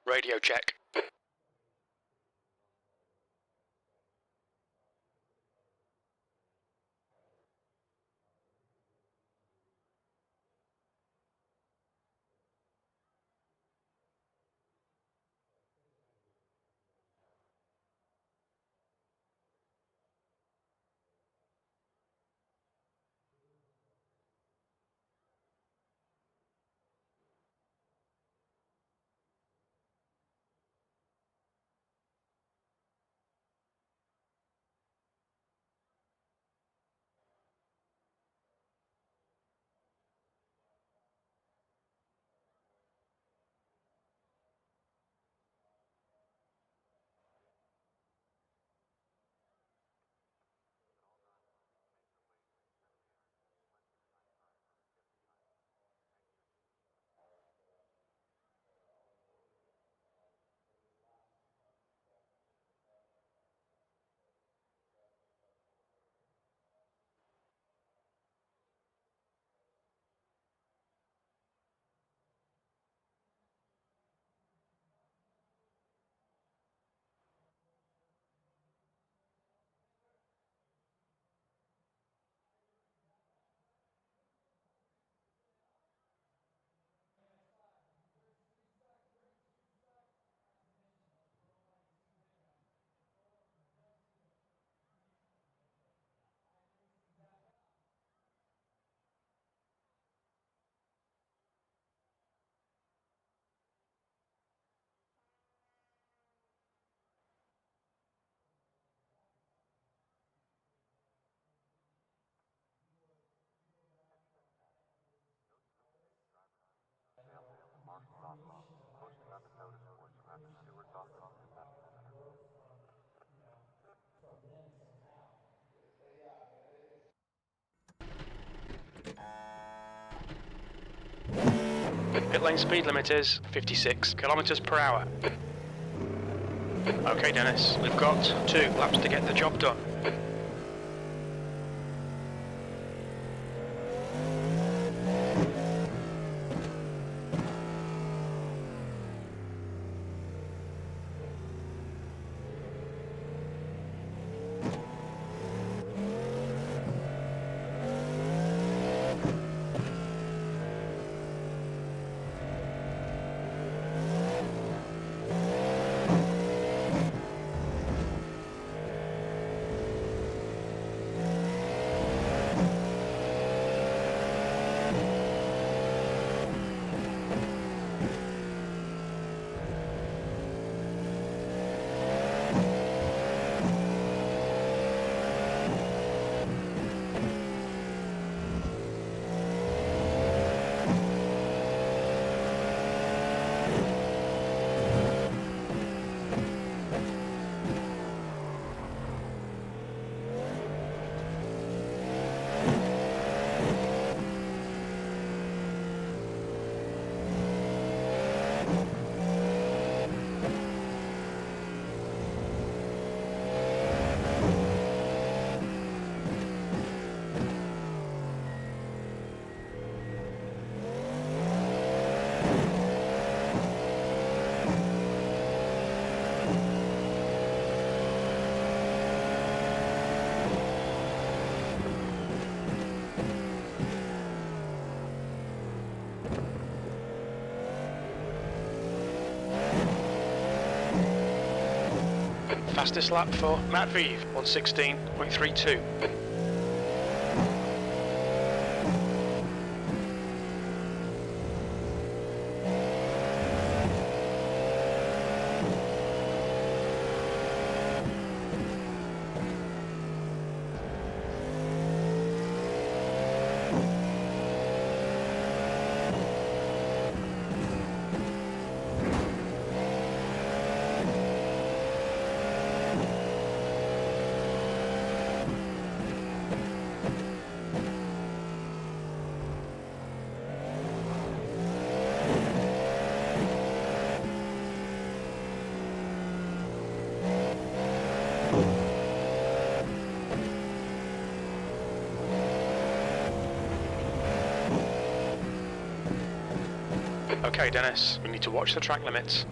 Radio check. Pit lane speed limit is 56 kilometers per hour. Okay, Dennis, we've got 2 laps to get the job done. Fastest lap for Matt Vive, 1:16.32. Okay, Dennis, we need to watch the track limits.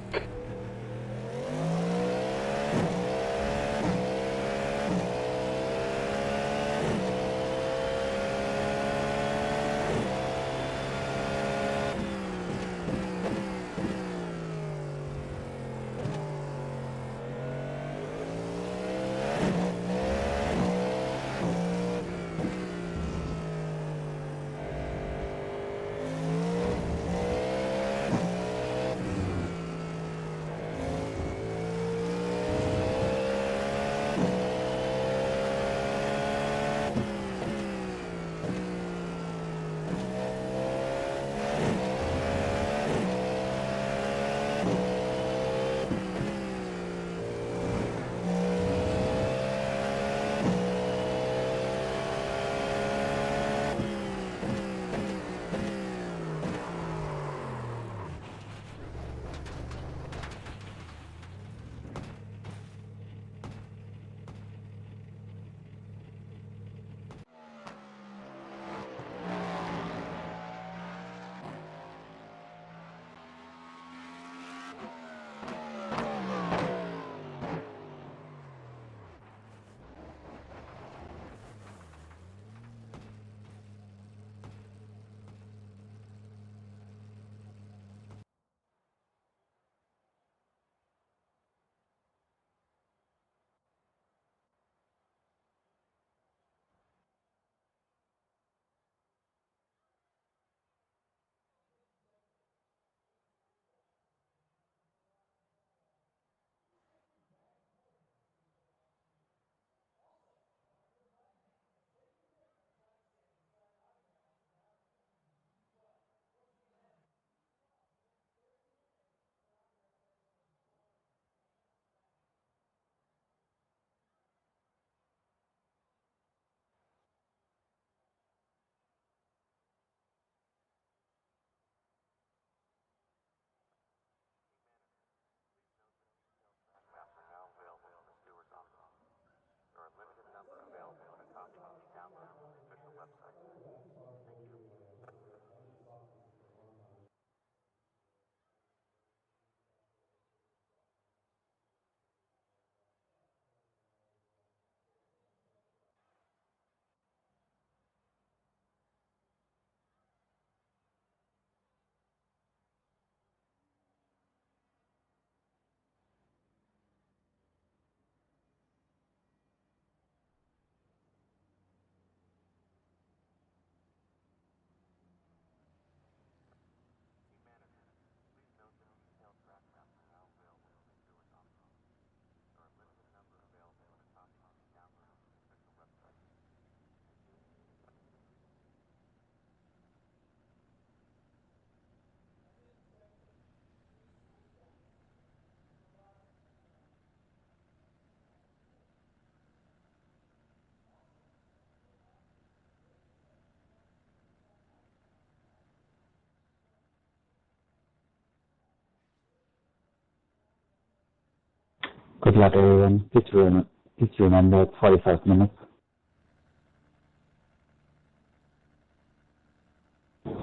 Good luck, everyone. Please remember 45 minutes.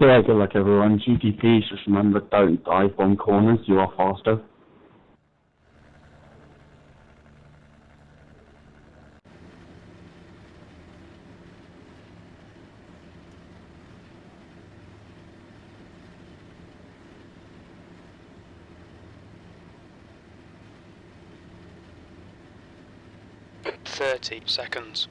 Yeah, good luck, everyone. GTPs, just remember, don't dive bomb corners. You are faster. .30 seconds.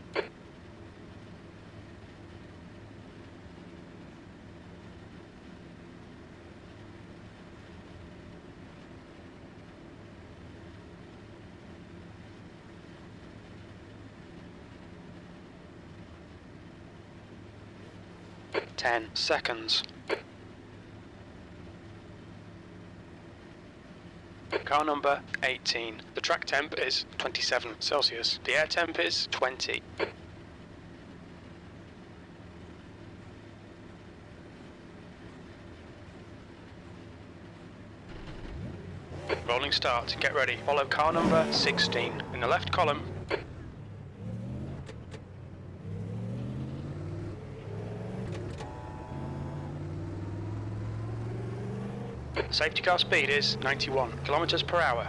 .10 seconds. Car number 18. The track temp is 27 Celsius. The air temp is 20. Rolling start. Get ready. Follow car number 16 in the left column. Safety car speed is 91 kilometers per hour.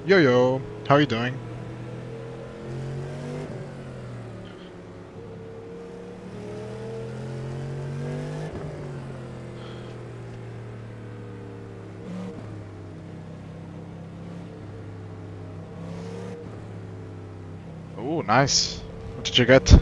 Yo, how are you doing? Oh, nice. What did you get?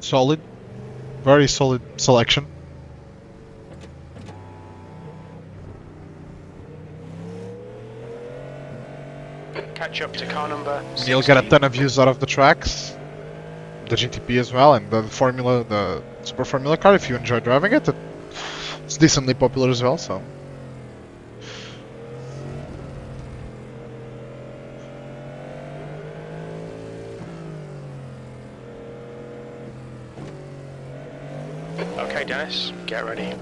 Solid. Very solid selection. Catch up to car number 16. You'll get a ton of views out of the tracks, the GTP as well, and the Formula, the Super Formula car. If you enjoy driving it, it's decently popular as well. So. Okay, Dennis, get ready.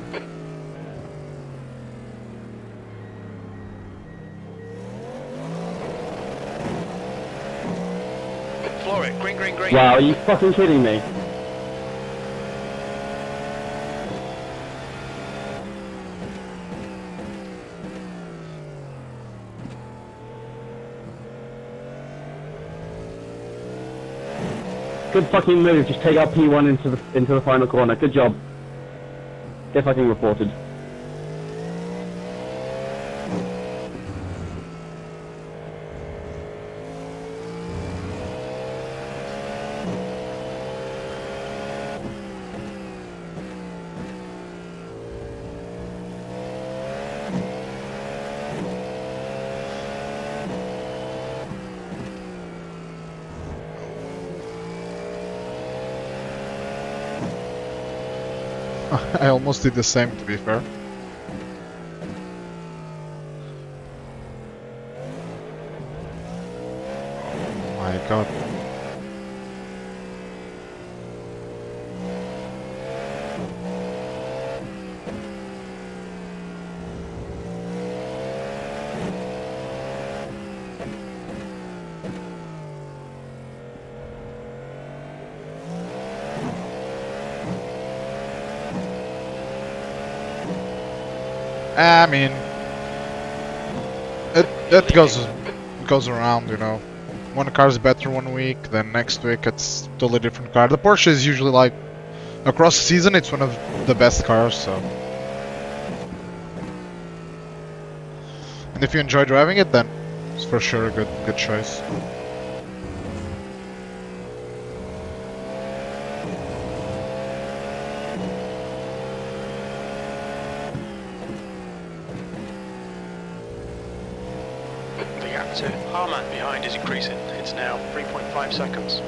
Floor it, green, green, green. Wow, are you fucking kidding me? Good fucking move, just take out P1 into the final corner. Good job. Get fucking reported. I almost did the same, to be fair. Oh my god. I mean, it goes around, you know. One car is better one week, then next week it's totally different car. The Porsche is usually like across the season, it's one of the best cars. So, and if you enjoy driving it, then it's for sure a good choice. So, Harman behind is increasing. It's now 3.5 seconds.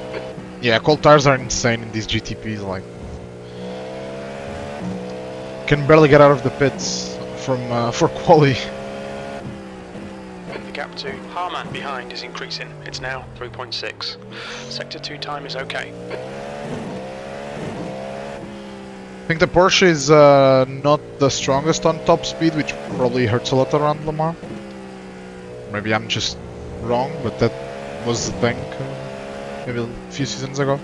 Yeah, cold tires are insane in these GTPs. Like, can barely get out of the pits from for quali. The gap to Harman behind is increasing. It's now 3.6. Sector 2 time is okay. I think the Porsche is not the strongest on top speed, which probably hurts a lot around Le Mans. Maybe I'm just wrong, but that was the thing maybe a few seasons ago.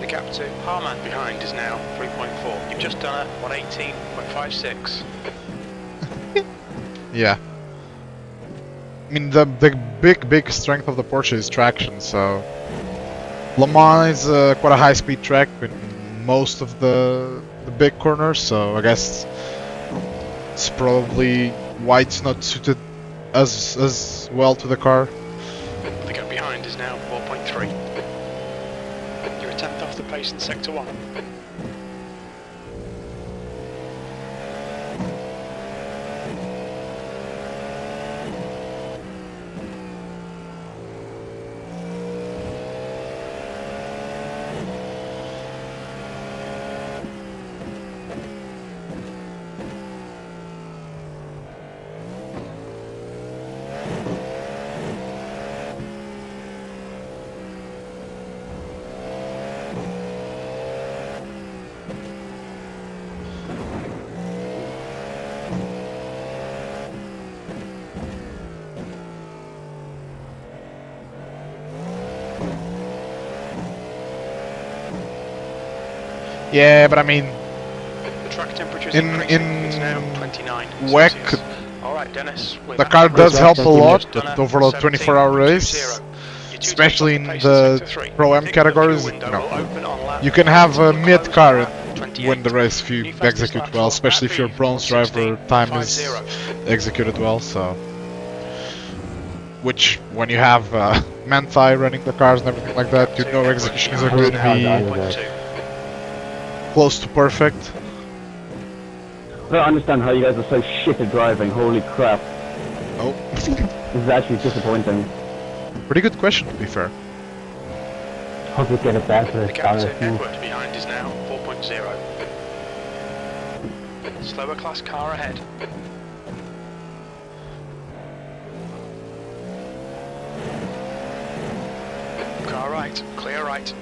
The gap to Harman behind is now 3.4. You've just done a 118.56. Yeah. I mean, the big strength of the Porsche is traction, so Le Mans is quite a high-speed track in most of the big corners, so I guess it's probably why it's not suited as well to the car. The gap behind is now 4.3. You're a tenth off the pace in sector 1. Yeah, but I mean, The track temperature is in increasing. It's now 29 WEC, Celsius. All right, Dennis. the car does help a lot, but over a 24-hour race, especially in the Pro-M categories, you know, you can have a mid-car and win the race if you execute well, especially if you're a bronze driver, time is executed well, so... Which, when you have Manthai running the cars and everything like that, you know execution is going to be close to perfect. I don't understand how you guys are so shit at driving, holy crap. Oh. This is actually disappointing. Pretty good question, to be fair. Hope we get it back for The this gap to iRacing. Edward behind is now 4.0. Slower class car ahead. Car right, clear right.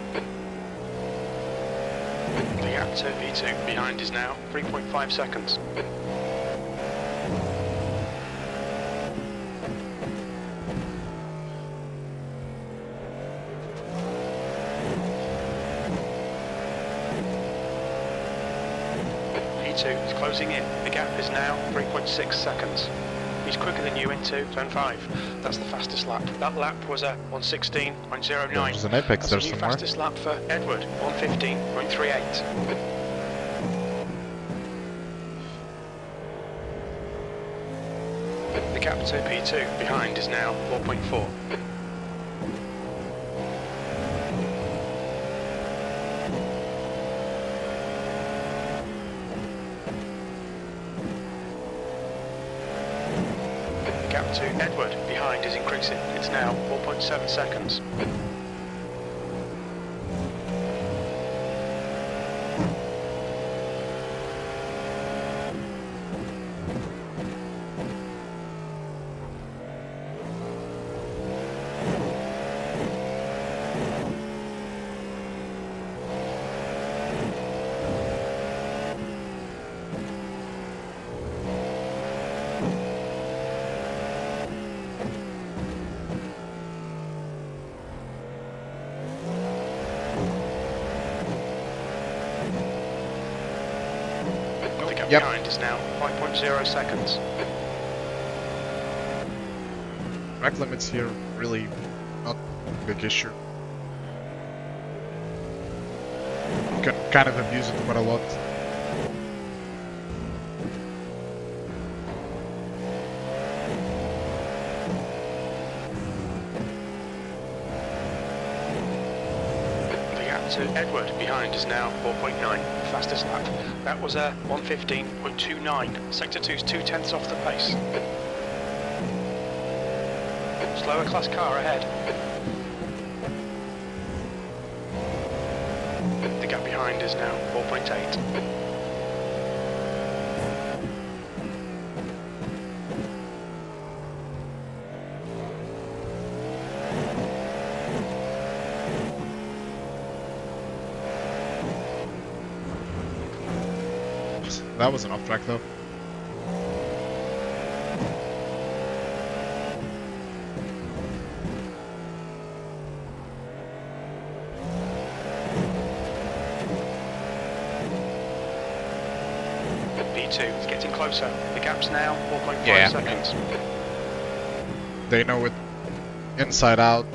The gap to V2 behind is now 3.5 seconds. V2 is closing in. The gap is now 3.6 seconds. He's quicker than you into turn 5. That's the fastest lap. That lap was a 116.09. There's an apex That's there the new somewhere. fastest lap for Edward, 115.38. The gap to P2 behind is now 4.4. The gap to Edward behind is increasing. It's now 4.7 seconds. The gap Yep. behind is now 5.0 seconds. Track limits here really not a big issue. You can kind of abuse it quite a lot. The gap to Edward behind is now 4.9, fastest lap. That was a 115.29. Sector 2's 2/10 off the pace. Slower class car ahead. The gap behind is now 4.8. That was an off track though. B2 is getting closer. The gap's now 4.5 Yeah. seconds. They know it inside out.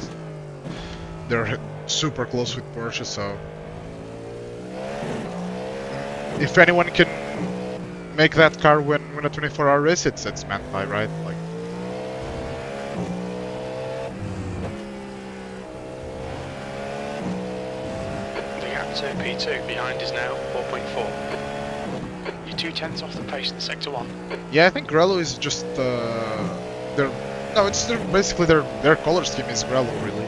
super close with Porsche, so if anyone can make that car win a 24-hour race, it's Manthai, right? Like, The gap to P2 behind is now 4.4. You're 2/10 off the pace in sector 1. yeah, I think Grello is just basically their color scheme is Grello, really.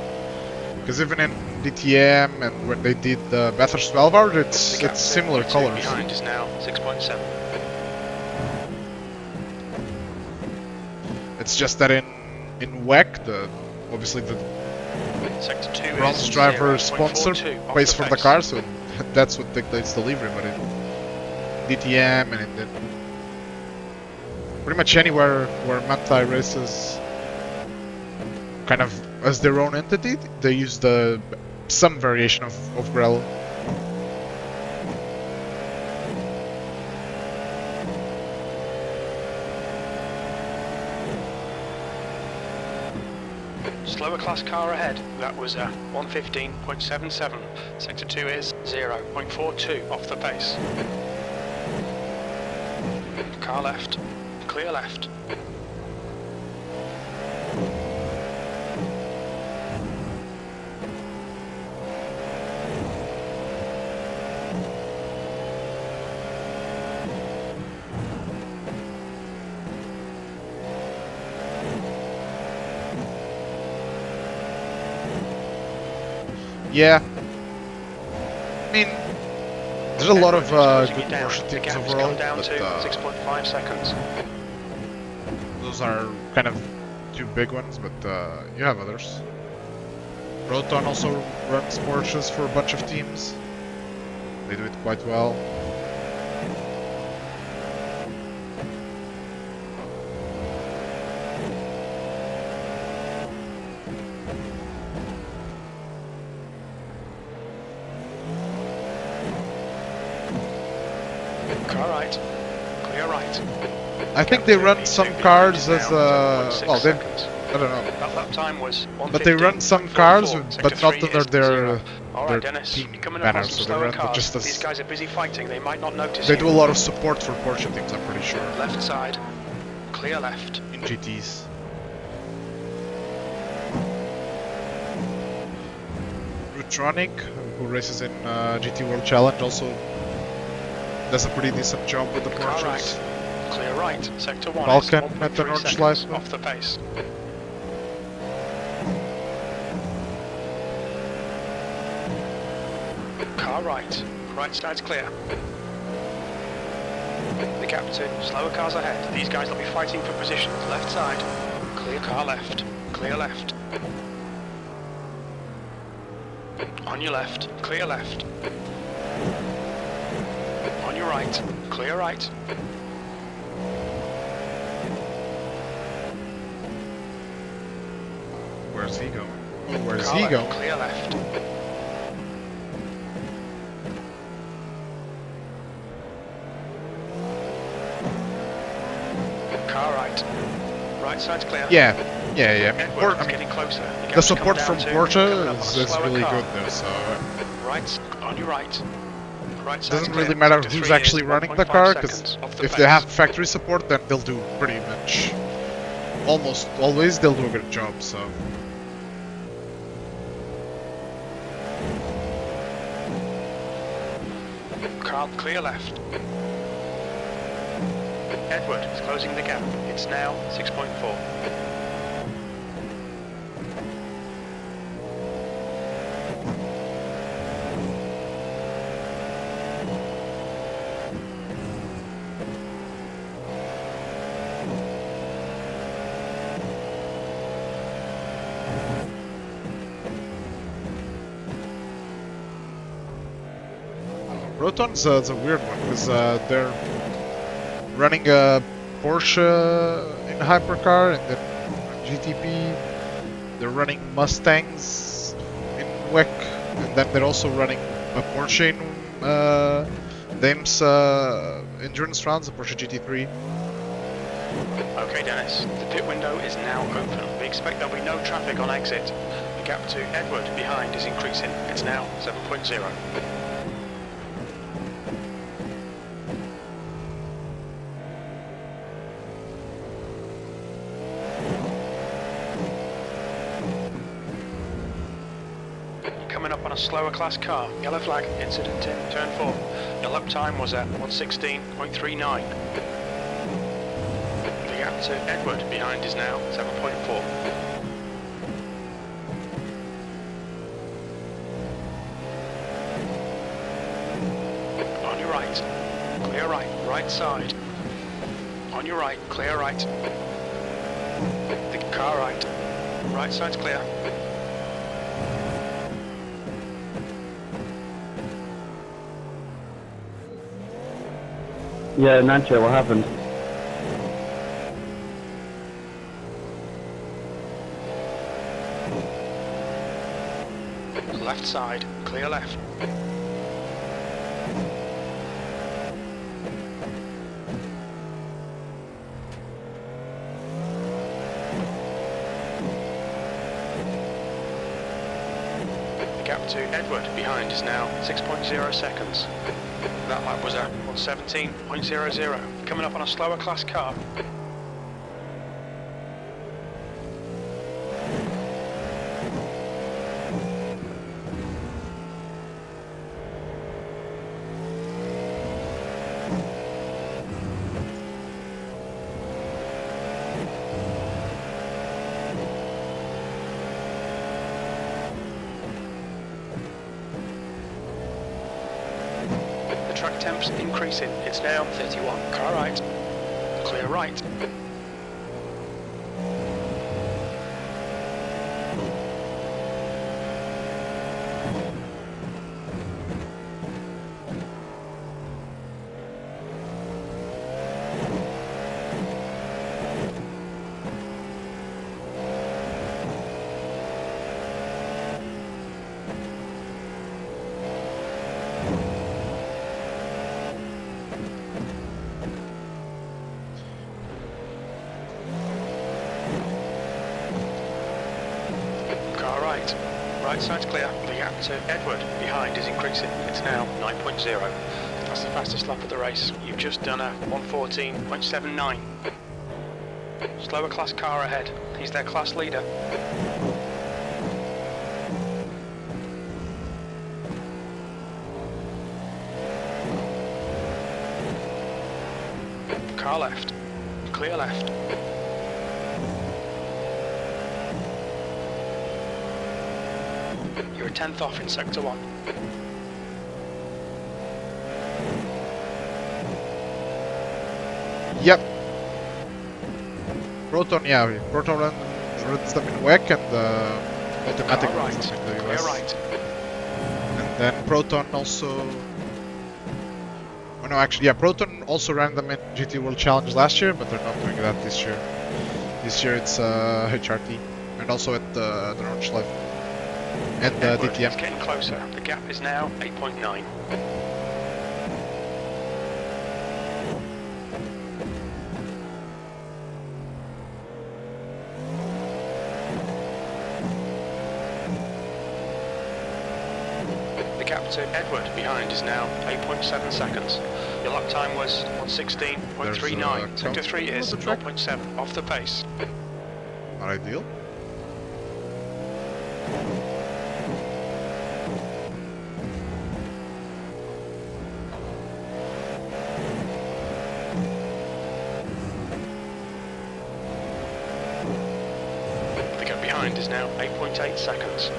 Because even in DTM and when they did the Bathurst 12 hour, it's similar P2 colors. behind is now 6.7. It's just that in WEC, obviously the Sector 2 bronze is driver 0.42 sponsor off pays the for the pace. car, so that's what dictates the livery. But in DTM and in pretty much anywhere where Manthai races kind of as their own entity, they use some variation of Grello. Slower class car ahead. That was 1:15.77. Sector 2 is 0.42 off the pace. Car left. Clear left. Yeah. I mean, there's a lot of Closing good it down. Porsche The teams gap has overall, gone down but to 6.5 seconds. those are kind of two big ones, but you have others. Proton also runs Porsches for a bunch of teams. They do it quite well. Car right. Clear right. I think they run some cars as well, they, I don't know. That time was But they run some cars, but not under their Alright, Dennis, team you're coming up on banner, some so they slower run cars. just These as guys are busy fighting, they might not notice they you. do a lot of support for Porsche teams, I'm pretty sure, Left side. Clear left. in GTs. Rutronic, who races in GT World Challenge, also does a pretty decent job with the Car Porsches. right. Clear right. Sector 1 Balkan is at the 1.3 Nordschleife. seconds off the pace. Car right. Right side's clear. The gap to slower cars ahead. These guys will be fighting for positions. Left side. Clear car left. Clear left. On your left. Clear left. On your right. Clear right. Where's he going? Oh, where's Car he left, going? Clear left. Car right. Right side's clear. Yeah. I mean, Edward's I mean, getting closer. the support Gap's from come down to Porsche coming up on a is slower really car. good though, so Right, on your right. Right it side's doesn't clear. really matter Sector who's 3 actually is running the 1.5 car, because seconds off the if pace. they have factory support, then they'll do pretty much, almost always, they'll do a good job, so. Car clear left. Edward is closing the gap. It's now 6.4. Proton's it's a weird one, because they're running a Porsche in hypercar, and then GTP, they're running Mustangs in WEC, and then they're also running a Porsche in Dame's endurance rounds, the Porsche GT3. Okay, Dennis, the pit window is now open. We expect there'll be no traffic on exit. gap to Edward behind is increasing. It's now 7.0. Coming up on a slower class car. Yellow flag, incident in turn 4. Your lap time was at 1:16.39. The gap to Edward behind is now 7.4. On your right, clear right, right side. On your right, clear right. The car right side's clear. Yeah, Nancho, what happened? Left side, clear left. The gap to Edward behind is now 6.0 seconds. That lap was at 1:17.00. Coming up on a slower class car. Track temps increasing. It's now 31. Car right. Clear right. Right side's clear. The gap to Edward behind is increasing. It's now 9.0. That's the fastest lap of the race. You've just done a 1:14.79. Slower class car ahead. He's their class leader. Car left. Clear left. You're a 10th off in sector 1. Yep. Proton, yeah. Proton runs them in WEC and automatic Car runs right. them in the Clear US. right. And then Proton also... Oh no, actually, yeah, Proton also ran them in GT World Challenge last year, but they're not doing that this year. This year it's HRT, and also at the Nordschleife. And Edward DTM. is getting closer. The gap is now 8.9. The gap to Edward behind is now 8.7 seconds. Your lap time was 1:16.39. Sector 3 is 0.7 off the pace. Not ideal. The gap behind is now 8.8 seconds.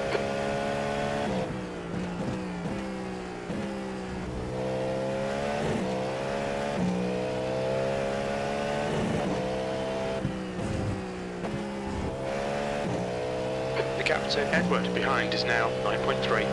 The gap to Edward behind is now 9.3.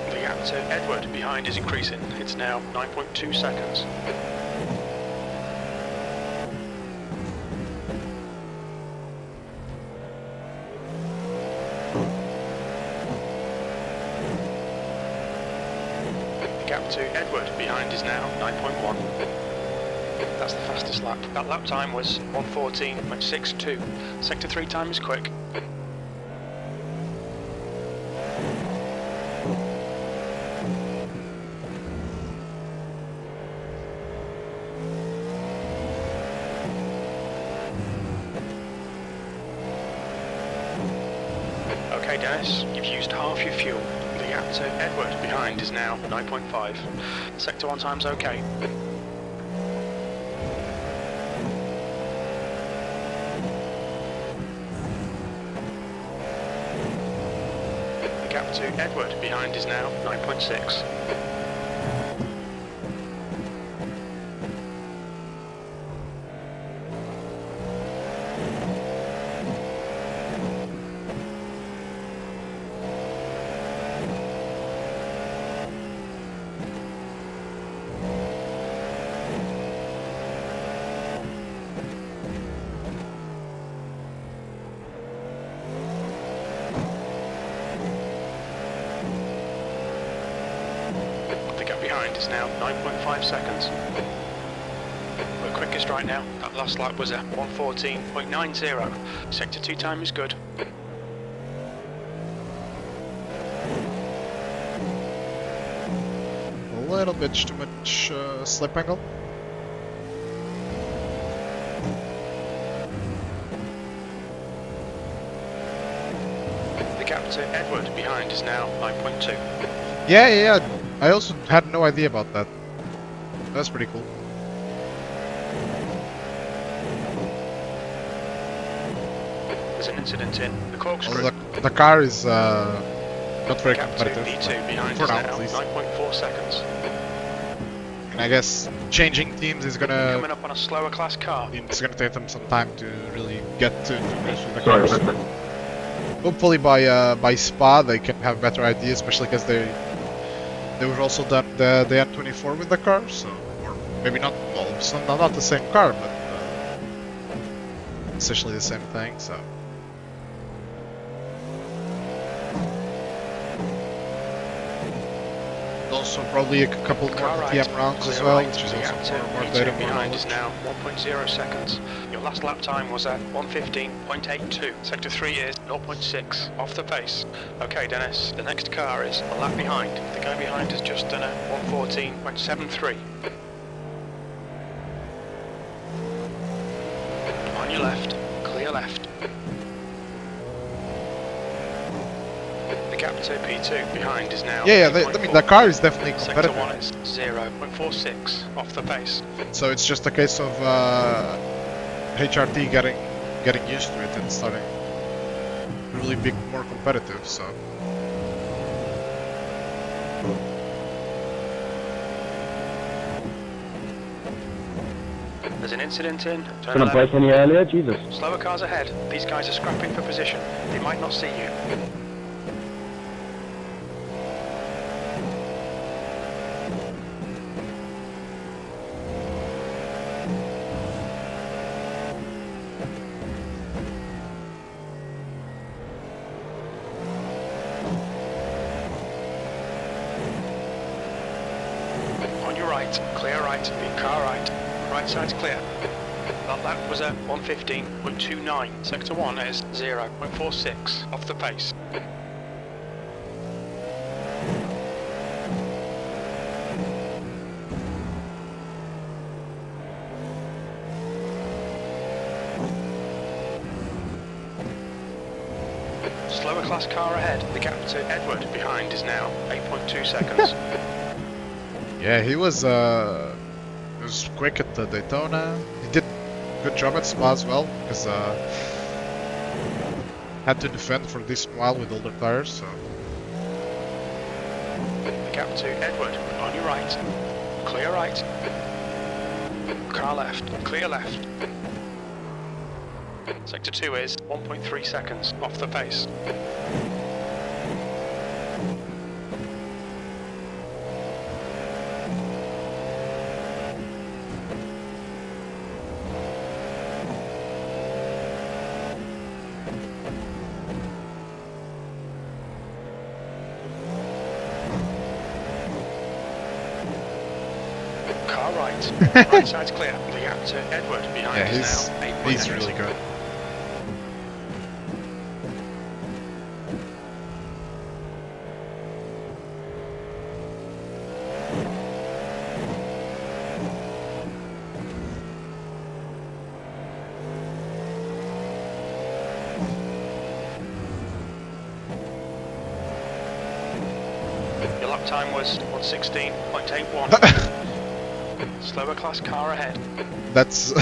The gap to Edward behind is increasing. It's now 9.2 seconds. gap to Edward behind is now 9.1. That's the fastest lap. That lap time was 1:14.62. Sector 3 time is quick. Okay Dennis, you've used half your fuel. The gap to Edward behind is now 9.5. Sector 1 time's okay. The gap to Edward behind is now 9.6. Behind is now 9.5 seconds. We're quickest right now. That last lap was at 1:14.90. Sector 2 time is good. A little bit too much slip angle. The gap to Edward behind is now 9.2. Yeah. I also had no idea about that. That's pretty cool. There's an incident in the corkscrew. Although the car is not very Gap to competitive. B2 behind For is now, now at least. 9.4 seconds. And I guess changing teams is Coming gonna up on a slower class car. take them some time to really get to grips with the Sorry, cars. Hopefully by Spa they can have better ideas, especially because they've also done the N24 with the car, so or maybe not. Well, it's not the same car, but essentially the same thing. So. Also probably a couple more Car right, TM rounds as clear well, right. which is The also gap to more B2 data, more behind is knowledge. now 1.0 seconds. Your last lap time was at 1:15.82. Sector 3 is 0.6 off the pace. Okay Dennis, the next car is a lap behind. The guy behind has just done a 1:14.73. On your left, clear left. The gap to P2 behind is now Yeah, I 8.4. mean the car is definitely Sector competitive. 1 is 0.46 off the pace. So it's just a case of HRT getting used to it and starting to really be more competitive. So There's an incident in turn Gonna 11. break any earlier? Jesus. Slower cars ahead. These guys are scrapping for position. They might not see you. On your right, clear right, the car right. Right side's clear. That lap was at 1:15.29. Sector 1 is 0.46 off the pace. Slower class car ahead. The gap to Edward behind is now 8.2 seconds. yeah, he was quick at the Daytona. He did a good job at Spa as well because had to defend for this while with older tires. So The gap to Edward on your right. Clear right. Car left. Clear left. Sector 2 is 1.3 seconds off the pace. right. Right side's clear. The gap to Edward behind Yeah, is now 8.8. he's really good. Your lap time was 1:16.81. Slower class car ahead. That's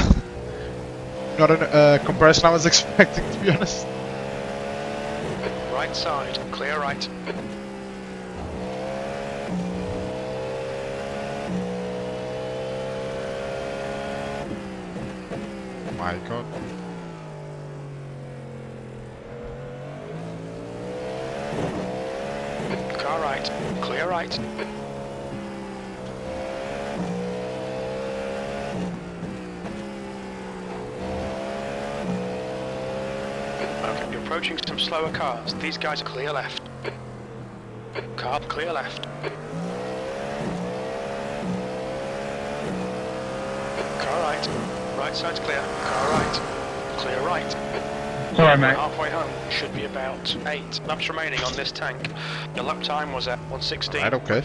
not a comparison I was expecting, to be honest. Right side, clear right. My god. Car right, clear right. Okay, you're approaching some slower cars. These guys are clear left. Car clear left. Car right. Right side's clear. Car right. Clear right. Sorry, mate. Halfway home. Should be about 8 laps remaining on this tank. Your lap time was at 1:16.51. Right, okay.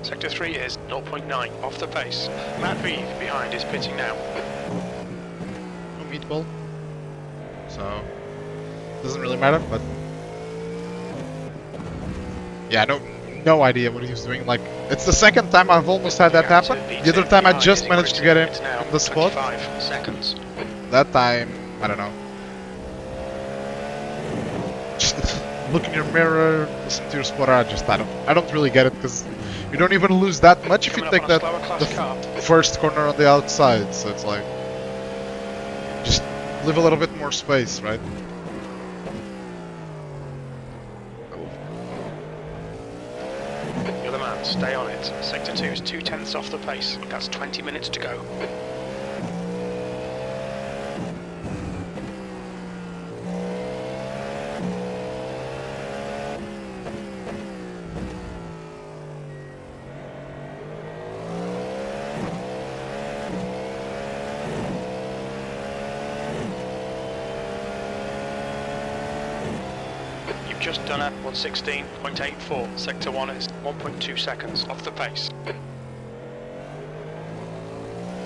Sector 3 is 0.9 off the pace. Matt Reeve behind is pitting now. No meatball. So doesn't really matter, but yeah, no idea what he was doing. Like, it's the second time I've almost had that happen. The other time I just managed to get him in the spot. 25 seconds. That time, I don't know. Just look in your mirror, listen to your spotter. I don't really get it, because you don't even lose that much if you Coming take up that on a slower class car. first corner on the outside. So it's like, just leave a little bit more space, right? You're the man, stay on it. Sector 2 is 2/10 off the pace. That's 20 minutes to go. You've just done at 1:16.84. Sector 1 is 1.2 seconds off the pace.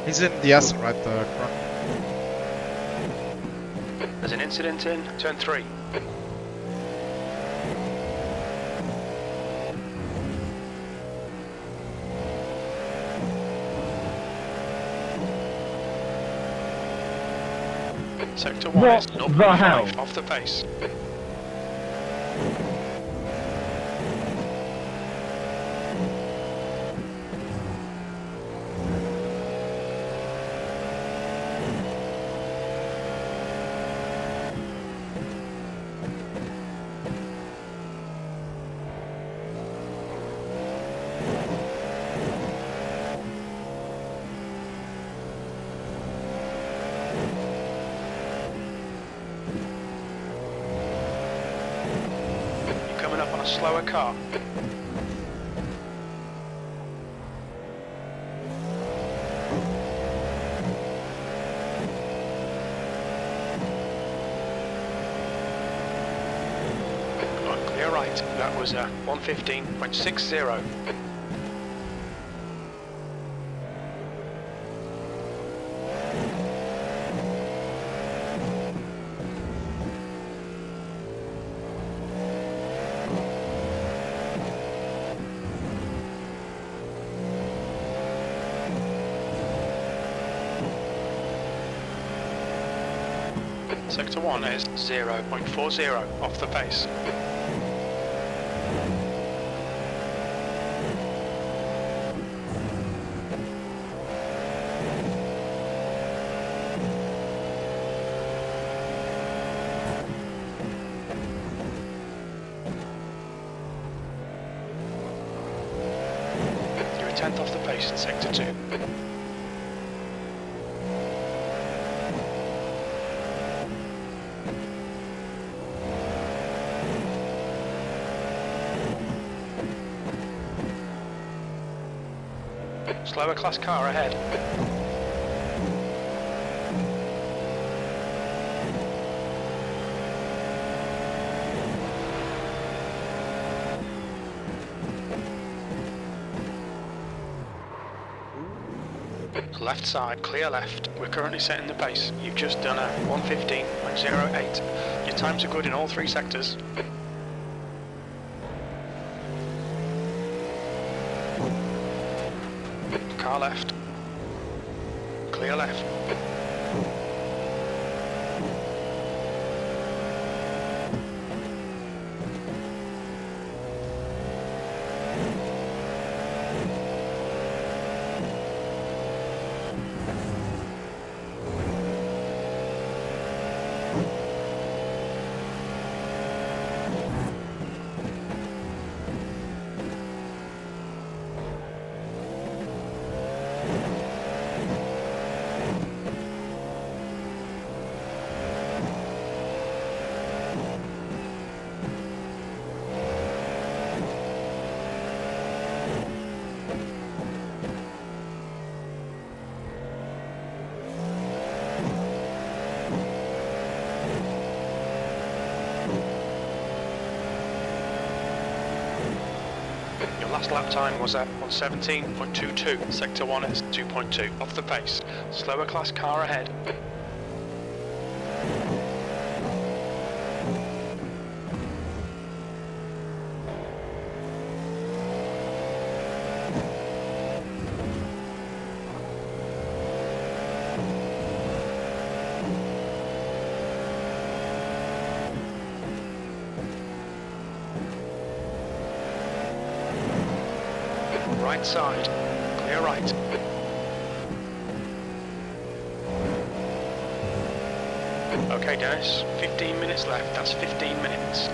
He's in the S, right? The front. There's an incident in turn 3. Sector 1 What is the 0.5 hell? off the pace. You're coming up on a slower car. On clear right. That was 1:15.60. Sector 1 is 0.40 off the pace. You're a 10th off the pace in Sector 2. Slower class car ahead. Left side, clear left. We're currently setting the pace. You've just done a 1:15.08. Your times are good in all three sectors. Car left. Clear left. Last lap time was at 1:17.22. Sector 1 is 2.2. Off the pace. Slower class car ahead. Right side, clear right. Okay Dennis, 15 minutes left, that's 15 minutes.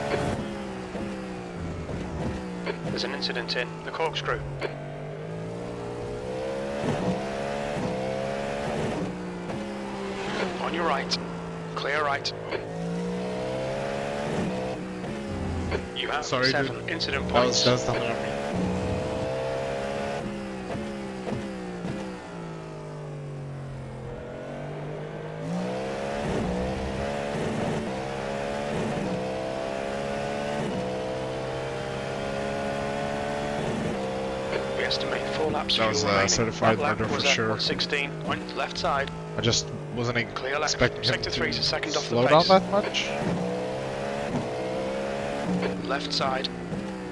There's an incident in the corkscrew. On your right, clear right. You have 7 incident points. That was not on me. Estimate 4 laps. That was a certified murder for sure. 1:16. Went left side. I just wasn't Clear left. expecting him Sector 3 is a second to off the slow pace. down that much. Left side.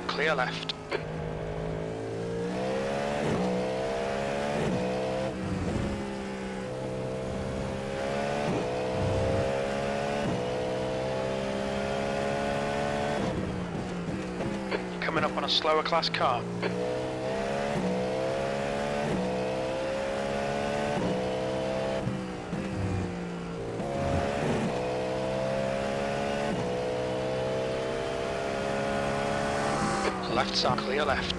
Clear left. You're coming up on a slower class car. Left side, clear left.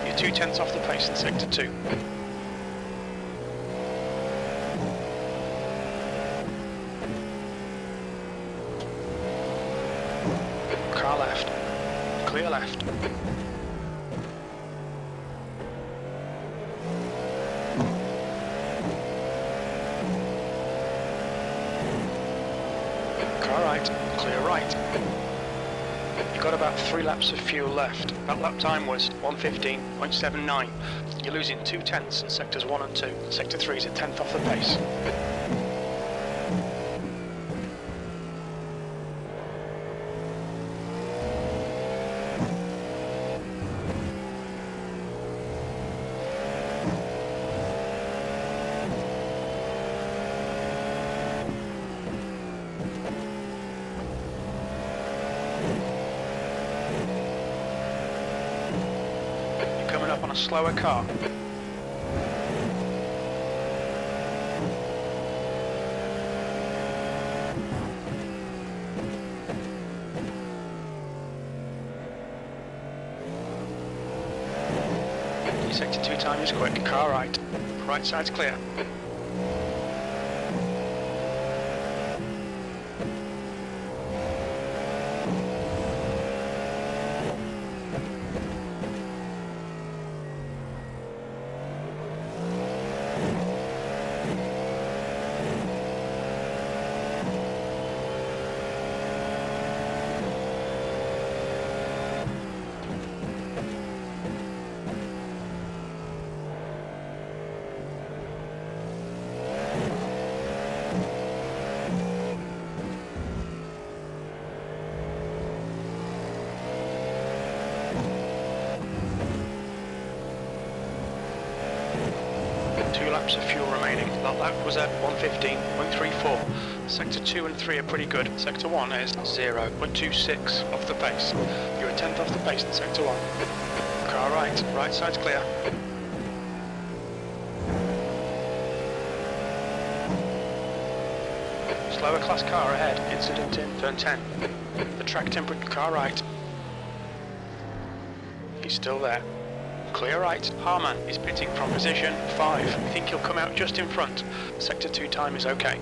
You're 2/10 off the pace in sector 2. Car left, clear left. Right, clear right. You've got about 3 laps of fuel left. That lap time was 1:15.79. You're losing 2/10 in sectors 1 and 2. Sector 3 is a 10th off the pace. Coming up on a slower car. Your sector 2 time is quick. Car right. Right side's clear. laps of fuel remaining. That lap was at 1:15.34. Sector 2 and 3 are pretty good. Sector 1 is 0.26 off the pace. You're a tenth off the pace in Sector 1. Car right side's clear. Slower class car ahead, incident in turn 10. The track temperature, car right. He's still there. Clear right. Harman is pitting from position 5. We think he'll come out just in front. Sector 2 time is okay.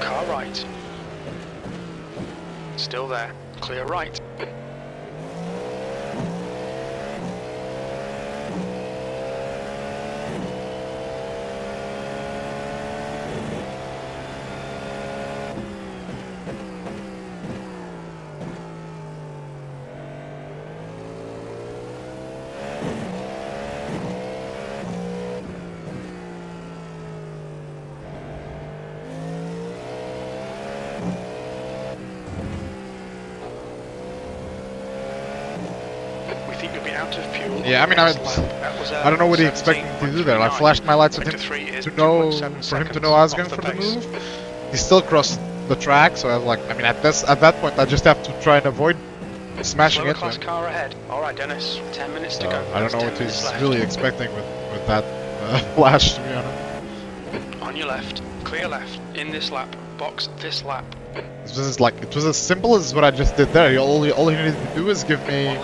Car right. Still there. Clear right. Out of fuel. Yeah, I mean, I don't know what he expected me to do there. I flashed my lights at him to know, for him to know I was going for the move. He still crossed the track, so I was like, I mean, at that point, I just have to try and avoid smashing into him. Car ahead. All right, Dennis. 10 minutes to go. I don't know what he's really expecting with that flash, to be honest. On your left, clear left. In this lap, box this lap. This is like, it was as simple as what I just did there. All he needed to do is give me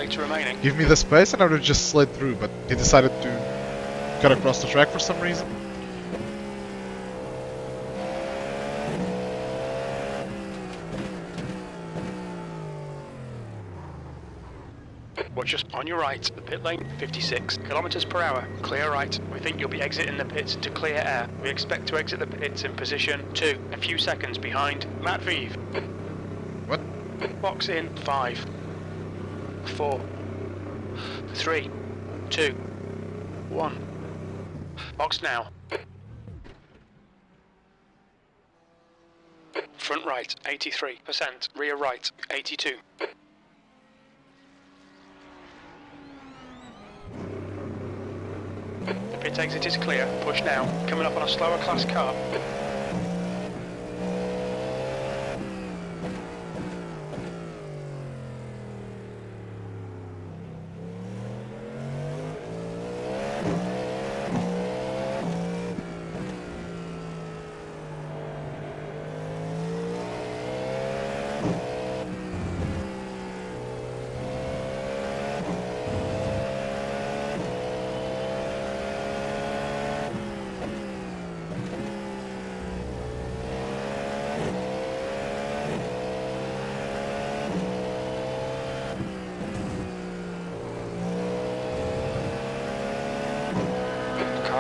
the space and I would have just slid through, but he decided to cut across the track for some reason. Watch us on your right, the pit lane, 56 kilometers per hour, clear right. We think you'll be exiting the pits to clear air. We expect to exit the pits in position 2, a few seconds behind Matt Vive. What? Box in 5, 4, 3, 2, 1. Box now. Front right, 83%. Rear right, 82. The pit exit is clear. Push now. Coming up on a slower class car.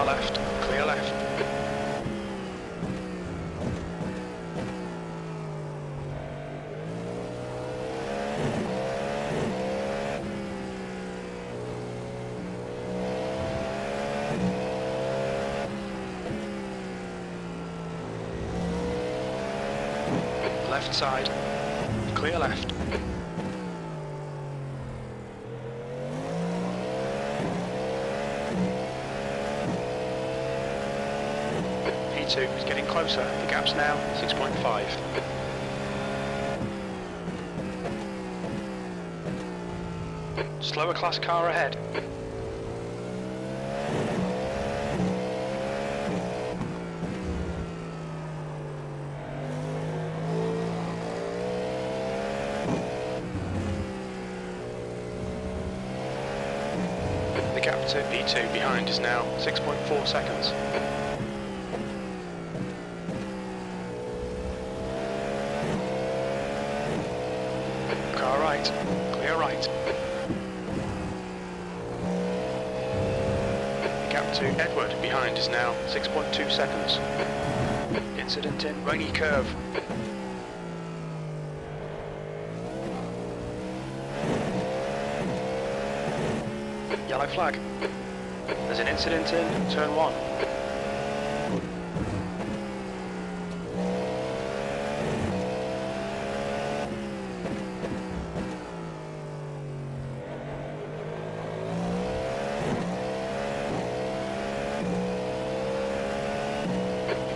Left, clear left. Left side, clear left. P2 is getting closer. The gap's now 6.5. Slower class car ahead. The gap to P2 behind is now 6.4 seconds. Car right, clear right. The gap to Edward behind is now 6.2 seconds. Incident in rainy curve. Yellow flag. There's an incident in turn 1.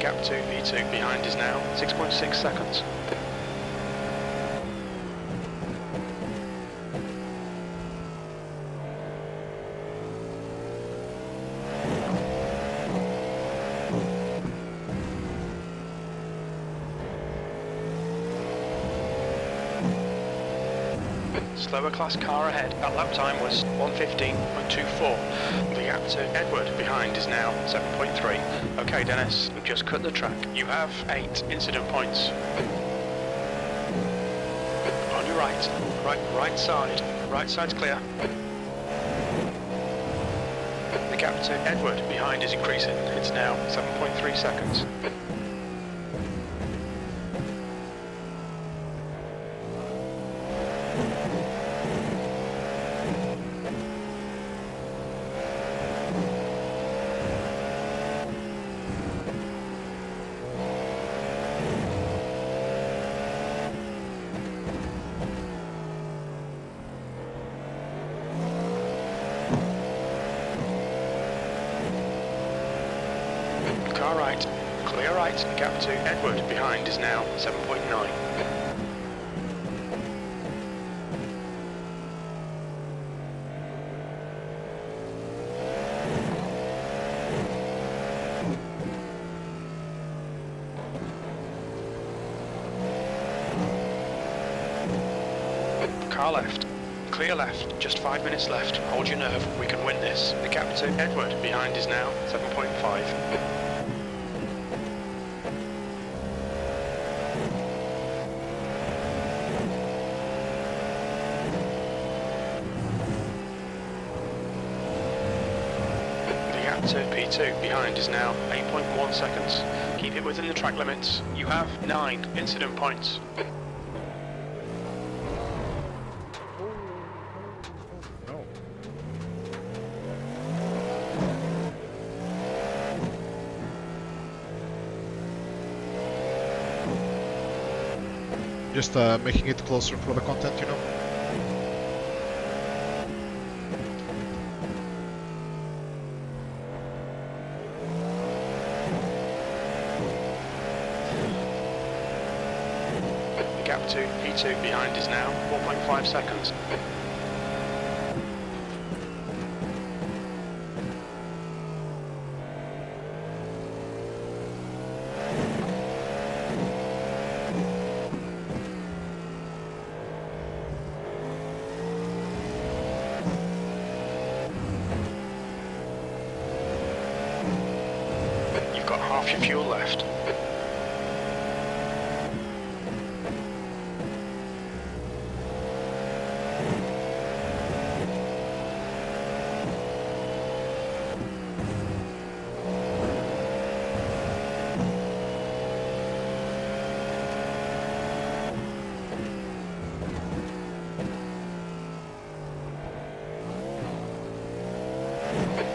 gap to P2 behind is now 6.6 seconds. Slower class car ahead. That lap time was 1:15.24. The gap to Edward behind is now 7.3. Okay, Dennis, you've just cut the track. You have 8 incident points. On your right side. Right side's clear. The gap to Edward behind is increasing. It's now 7.3 seconds. Car right, clear right, gap to Edward behind is now 7.9. Car left, clear left, just 5 minutes left, hold your nerve, we can win this. The gap to Edward behind is now 7.5. To P2 behind is now 8.1 seconds. Keep it within the track limits. You have 9 incident points. No. Just making it closer for the content, you know? Gap to P2 behind is now 4.5 seconds. You've got half your fuel left.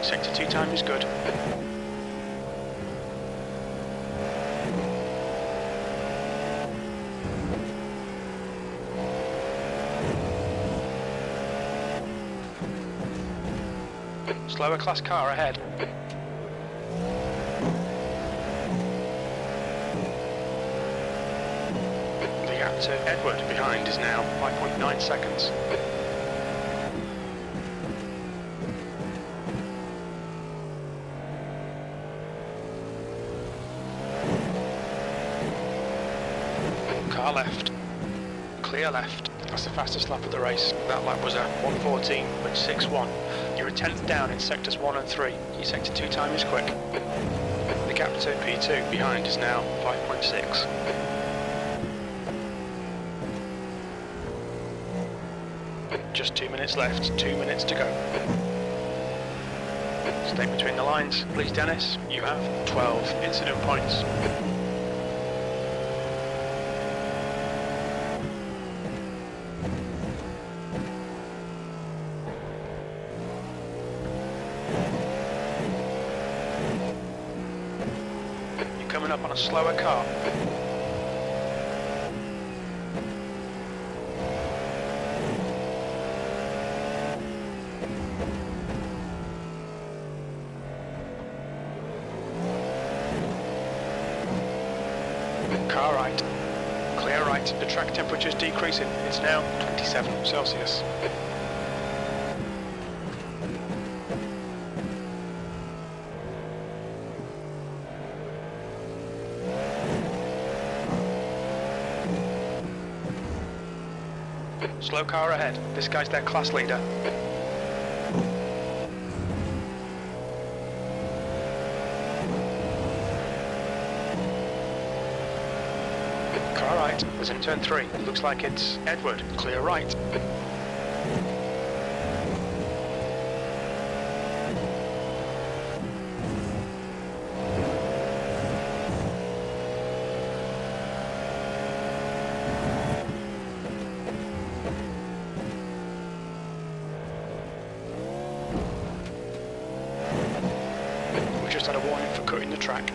Sector 2 time is good. Slower class car ahead. The gap to Edward behind is now 5.9 seconds. Car left. Clear left. That's the fastest lap of the race. That lap was a 1:14.61. You're a tenth down in sectors 1 and 3. Your sector 2 time is quick. The gap to P2 behind is now 5.6. Just 2 minutes left, 2 minutes to go. Stay between the lines, please Dennis. You have 12 incident points. Coming up on a slower car. Clear right. The track temperature is decreasing. It's now 27 Celsius. Slow car ahead. This guy's their class leader. Car right. There's in turn 3. Looks like it's Edward. Clear right. We just had a warning for cutting the track.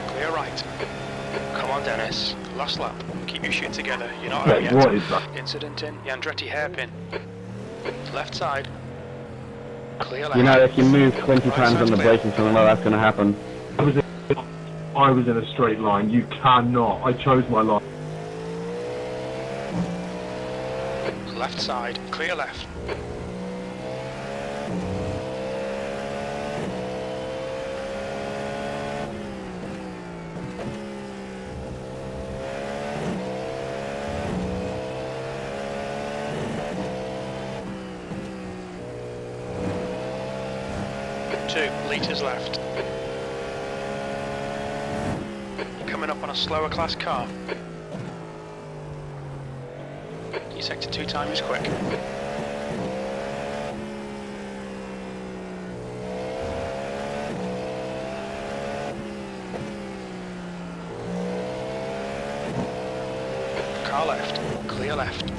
Clear right. Come on, Dennis. Last lap. Keep your shit together. You're not out yet. What is that? Incident in the Andretti hairpin. Left side. Clear left. You know, if you move 20 Right times on side's the clear. brake and something like that's going to happen. I was in a straight line. You cannot. I chose my line. Left side. Clear left. Two litres left. Coming up on a slower class car. Your sector 2 time is quick. Car left. Clear left.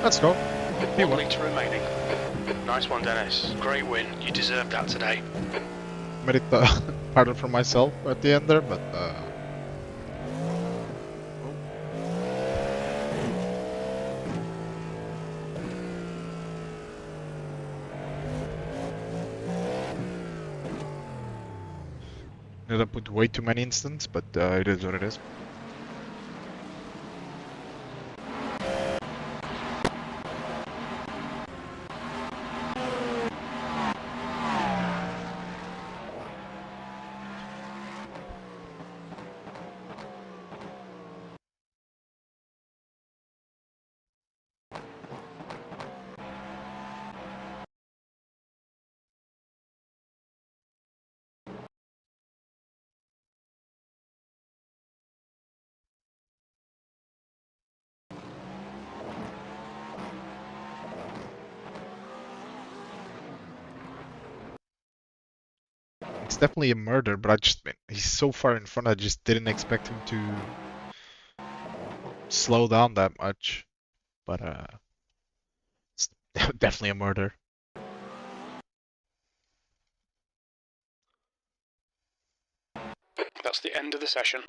Let's go. 1 litre remaining. Nice one, Dennis. Great win. You deserved that today. Made it harder for myself at the end there, but ended up with way too many instants, but it is what it is. It's definitely a murder, but he's so far in front, I just didn't expect him to slow down that much. But it's definitely a murder. That's the end of the session.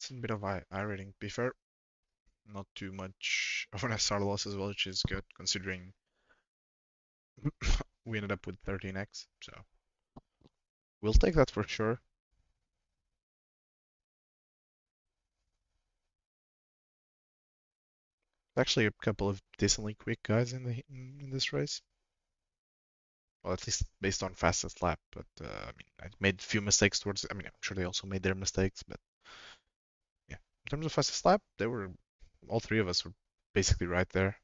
It's a bit of I rating. To be fair, not too much of an SR loss as well, which is good considering we ended up with 13x. So we'll take that for sure. Actually, a couple of decently quick guys in this race. Well, at least based on fastest lap. But I mean, I made a few mistakes towards. I mean, I'm sure they also made their mistakes, but yeah, in terms of fastest lap, they were all three of us were basically right there.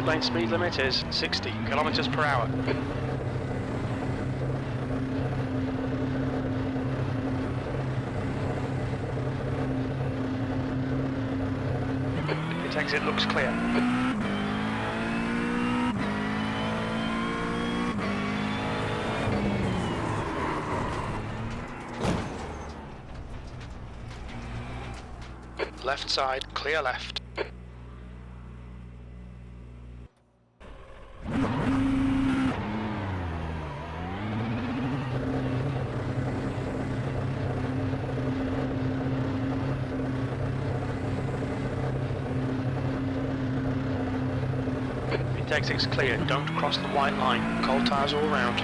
Pit lane speed limit is 60 kilometers per hour. Pit exit looks clear. Left side, clear left. Pit exit's clear, don't cross the white line. Cold tyres all round.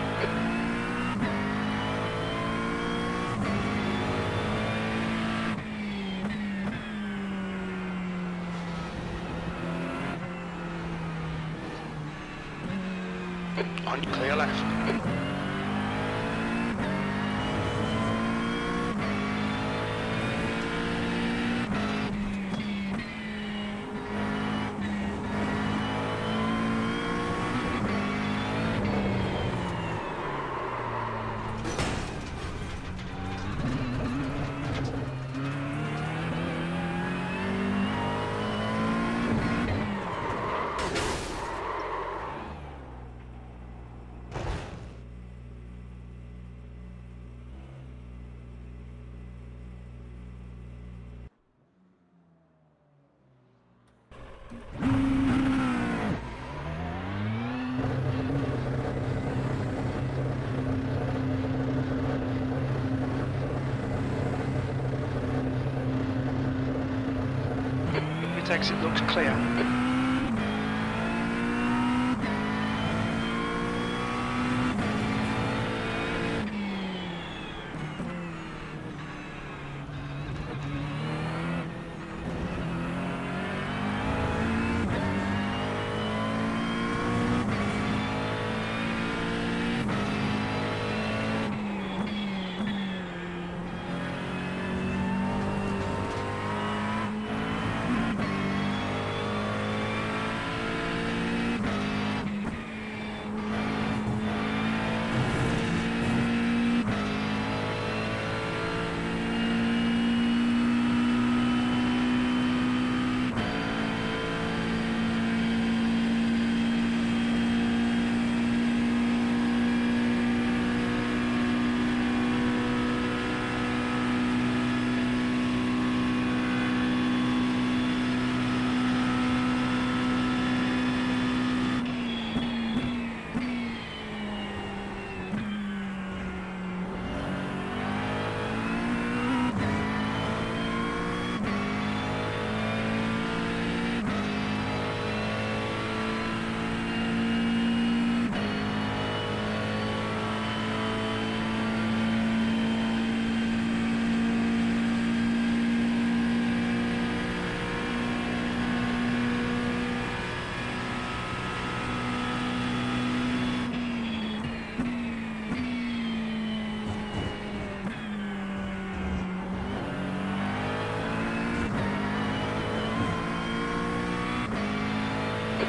On clear left. Pit exit looks clear.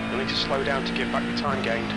You'll need to slow down to give back the time gained.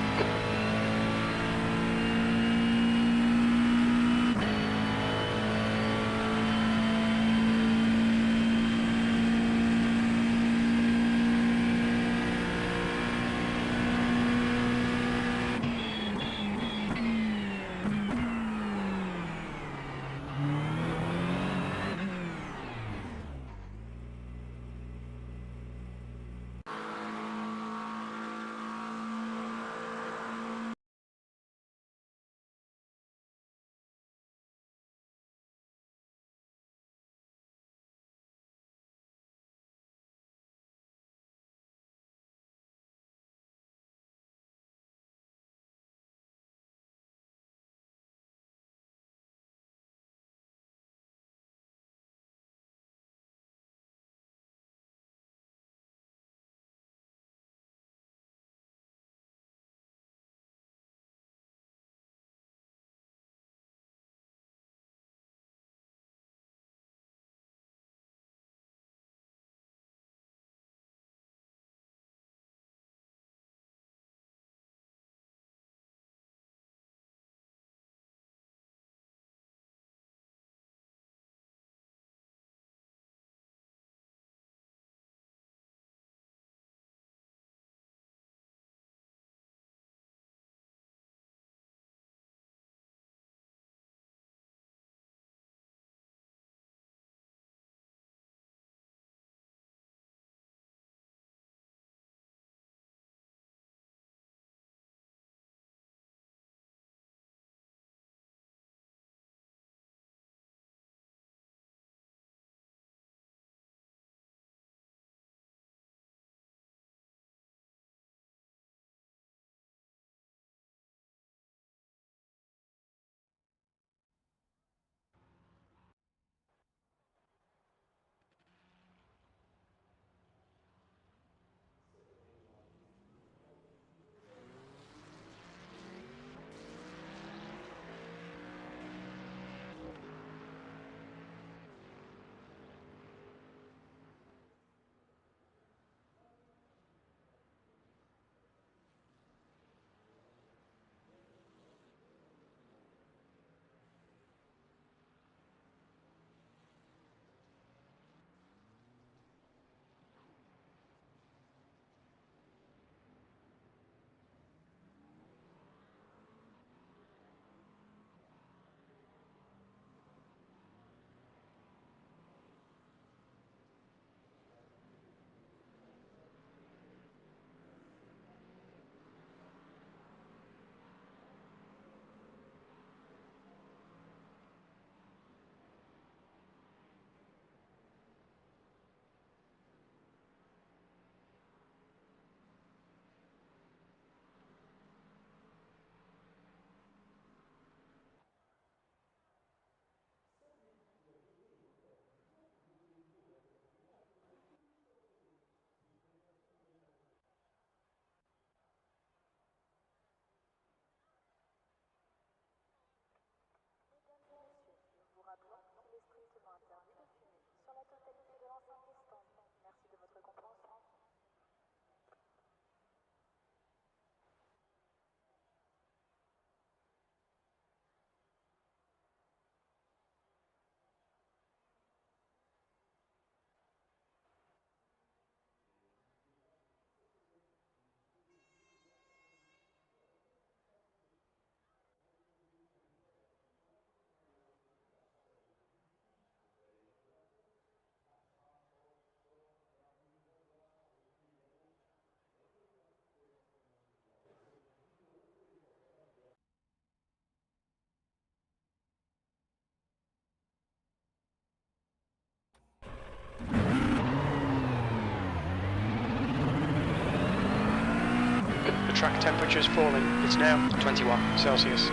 track temperature's falling. It's now 21 Celsius.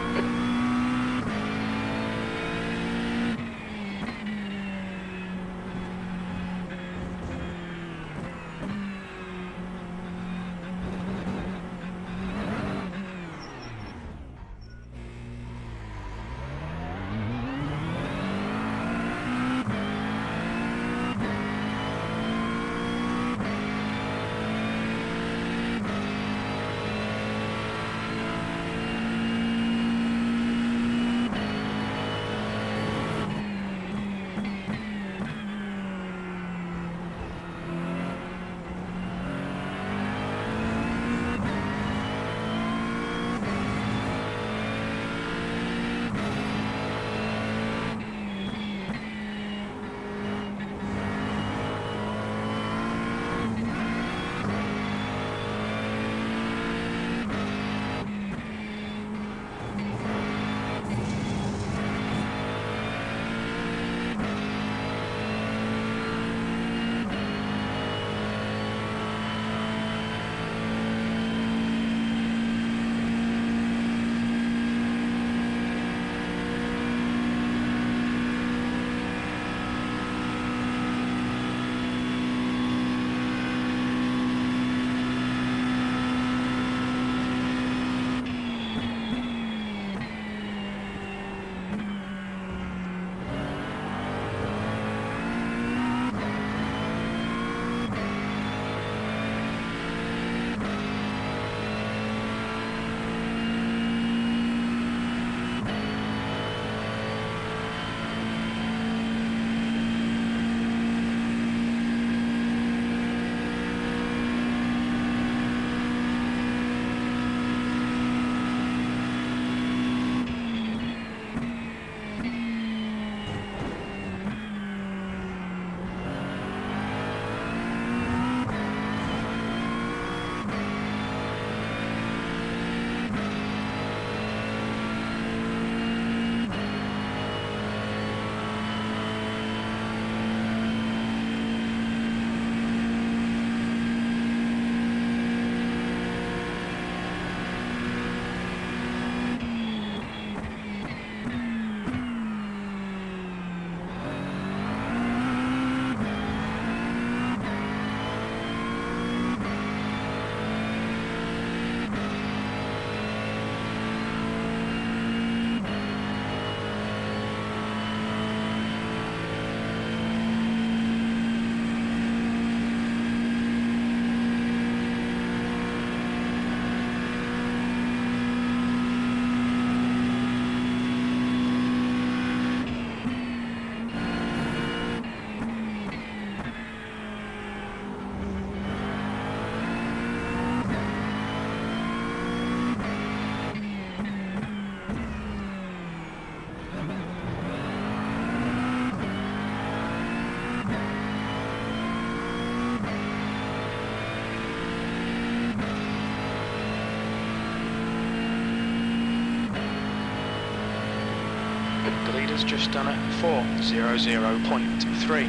The leader's just done a 4:00.3.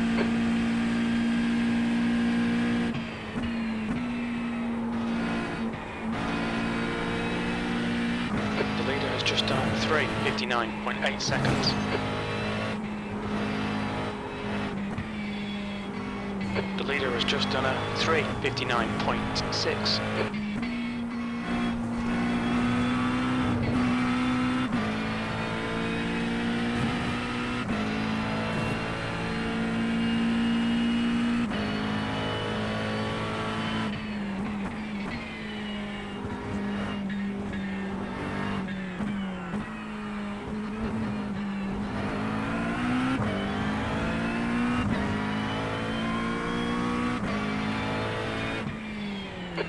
The leader has just done 3:59.8 seconds. The leader has just done a 3:59.6.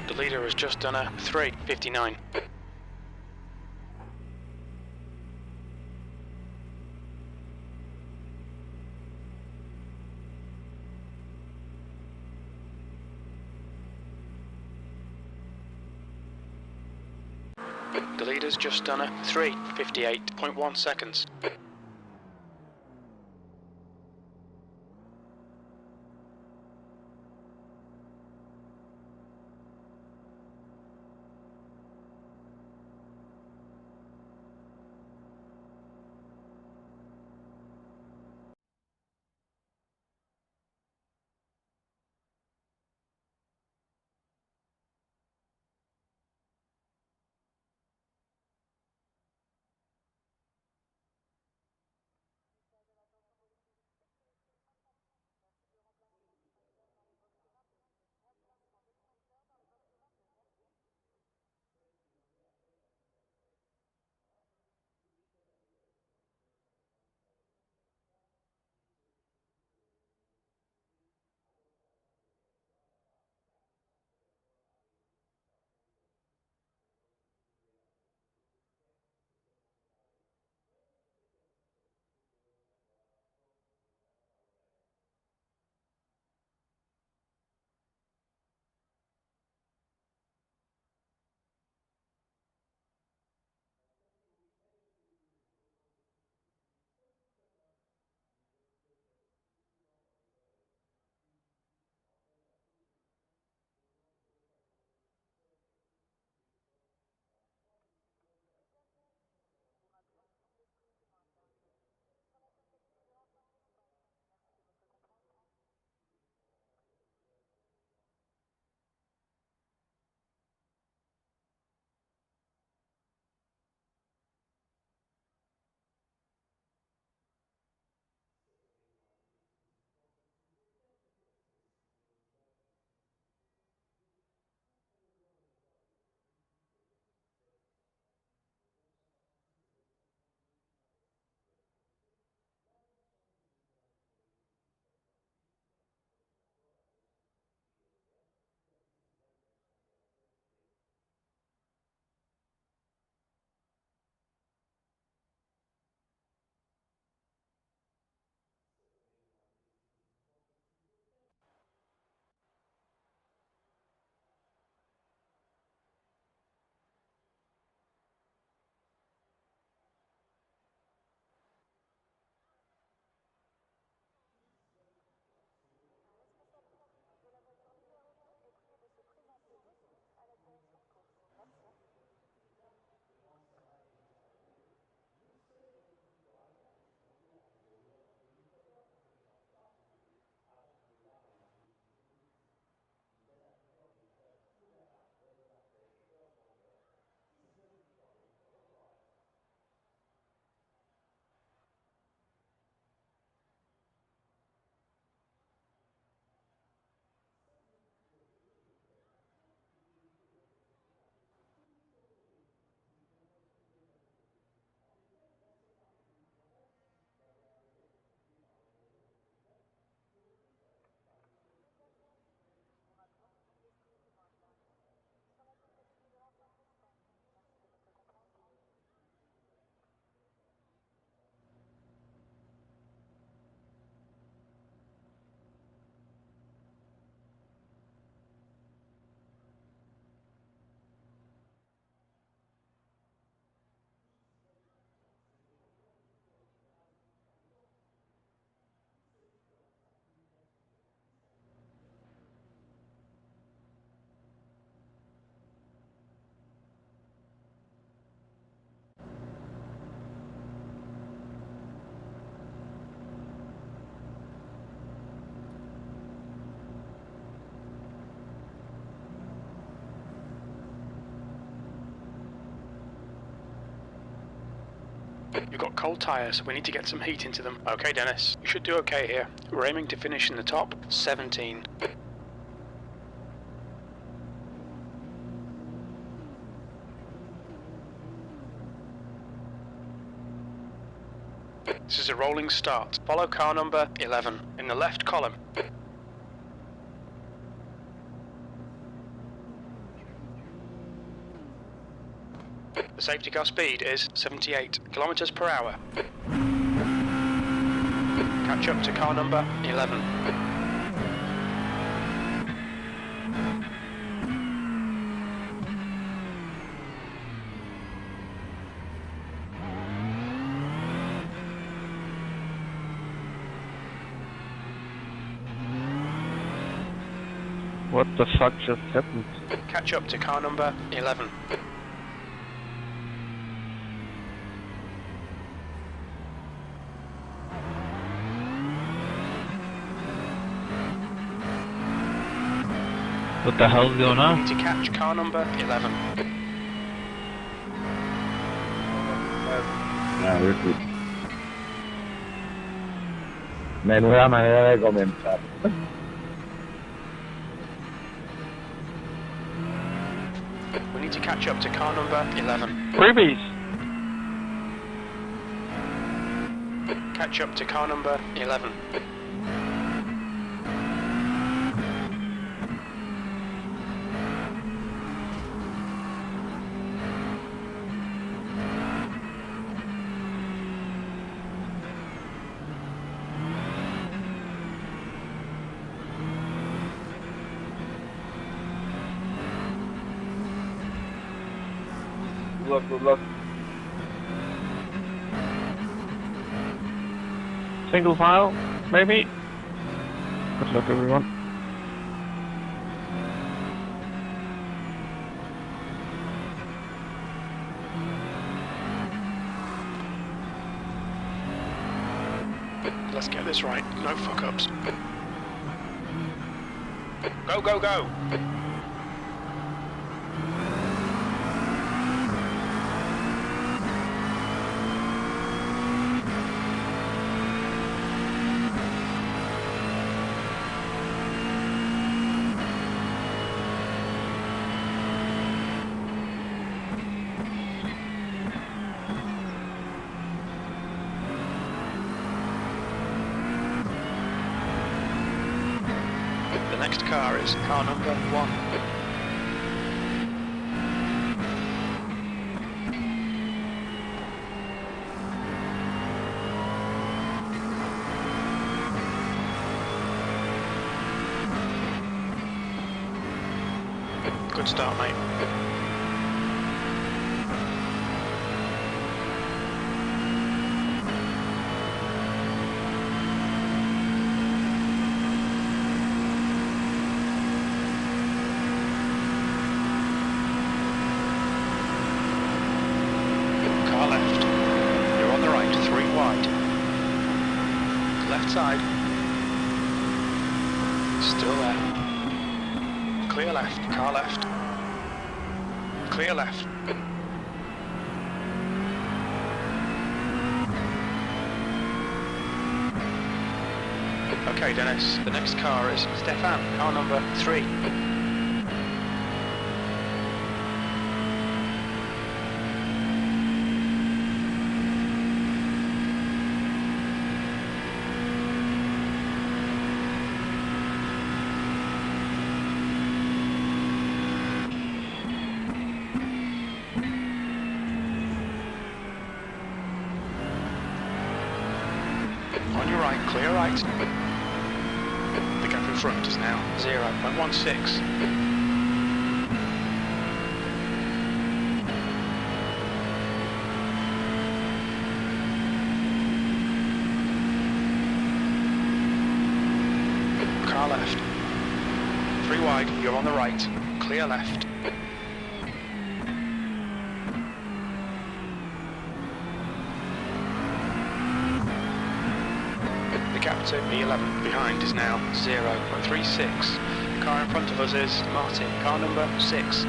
The leader has just done a 3:59. The leader's just done a 3:58.1 seconds. You've got cold tyres, we need to get some heat into them. Okay, Dennis, you should do okay here. We're aiming to finish in the top 17. This is a rolling start. Follow car number 11 in the left column. The safety car speed is 78 kilometers per hour. Catch up to car number 11. What the fuck just happened? Catch up to car number 11. What the hell's going You on? need to catch car number 11. Menuda manera de comenzar. We need to catch up to car number 11. Freebies! Catch up to car number 11. Good luck. Single file, maybe? Good luck, everyone. Let's get this right. No fuck-ups. Go, go, go! The next car is car number 1. Good start, mate. Car left. You're on the right, 3 wide. Left side. Still there. Clear left, car left. Clear left. Okay, Dennis, the next car is Stefan, car number 3. On your right, clear right. The gap in front is now 0.16. Car left. 3 wide, you're on the right. Clear left. The gap to B11 behind is now 0.36. The car in front of us is Martin, car number 6.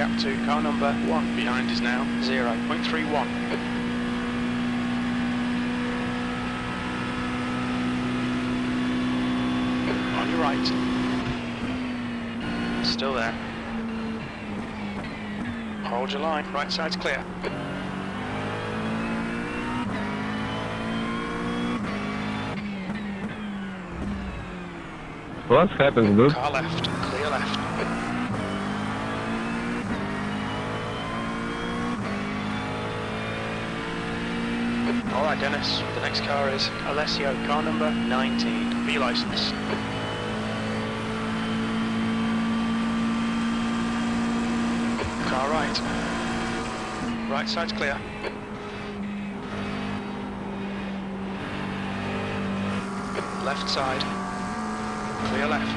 gap to car number 1. Behind is now 0.31. On your right. Still there. Hold your line. Right side's clear. What's happening, dude? Car left. Clear left. Alright Dennis, the next car is Alessio, car number 19. B license. Car right. Right side's clear. Left side. Clear left.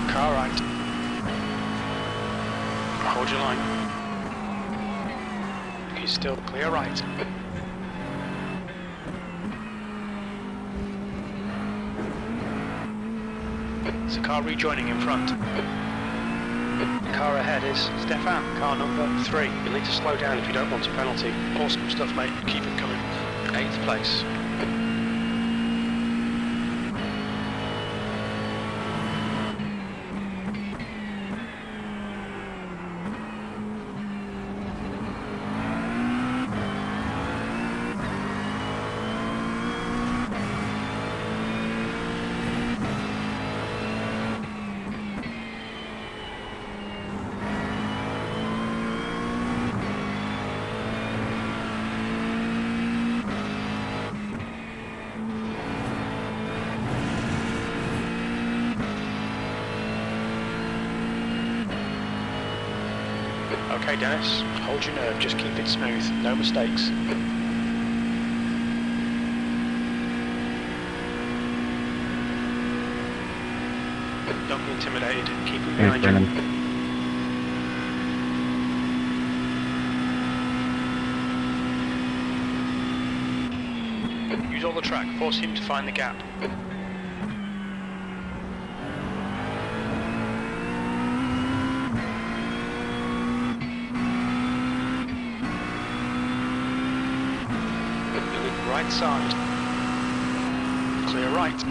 Car right. Hold your line. He's still clear right. There's a car rejoining in front. The car ahead is Stefan, car number 3. You'll need to slow down if you don't want a penalty. Awesome stuff, mate. Keep it coming. 8th place. Okay, Dennis, hold your nerve, just keep it smooth, no mistakes. Don't be intimidated, keep it behind you. Use all the track, force him to find the gap. Right side. Clear right.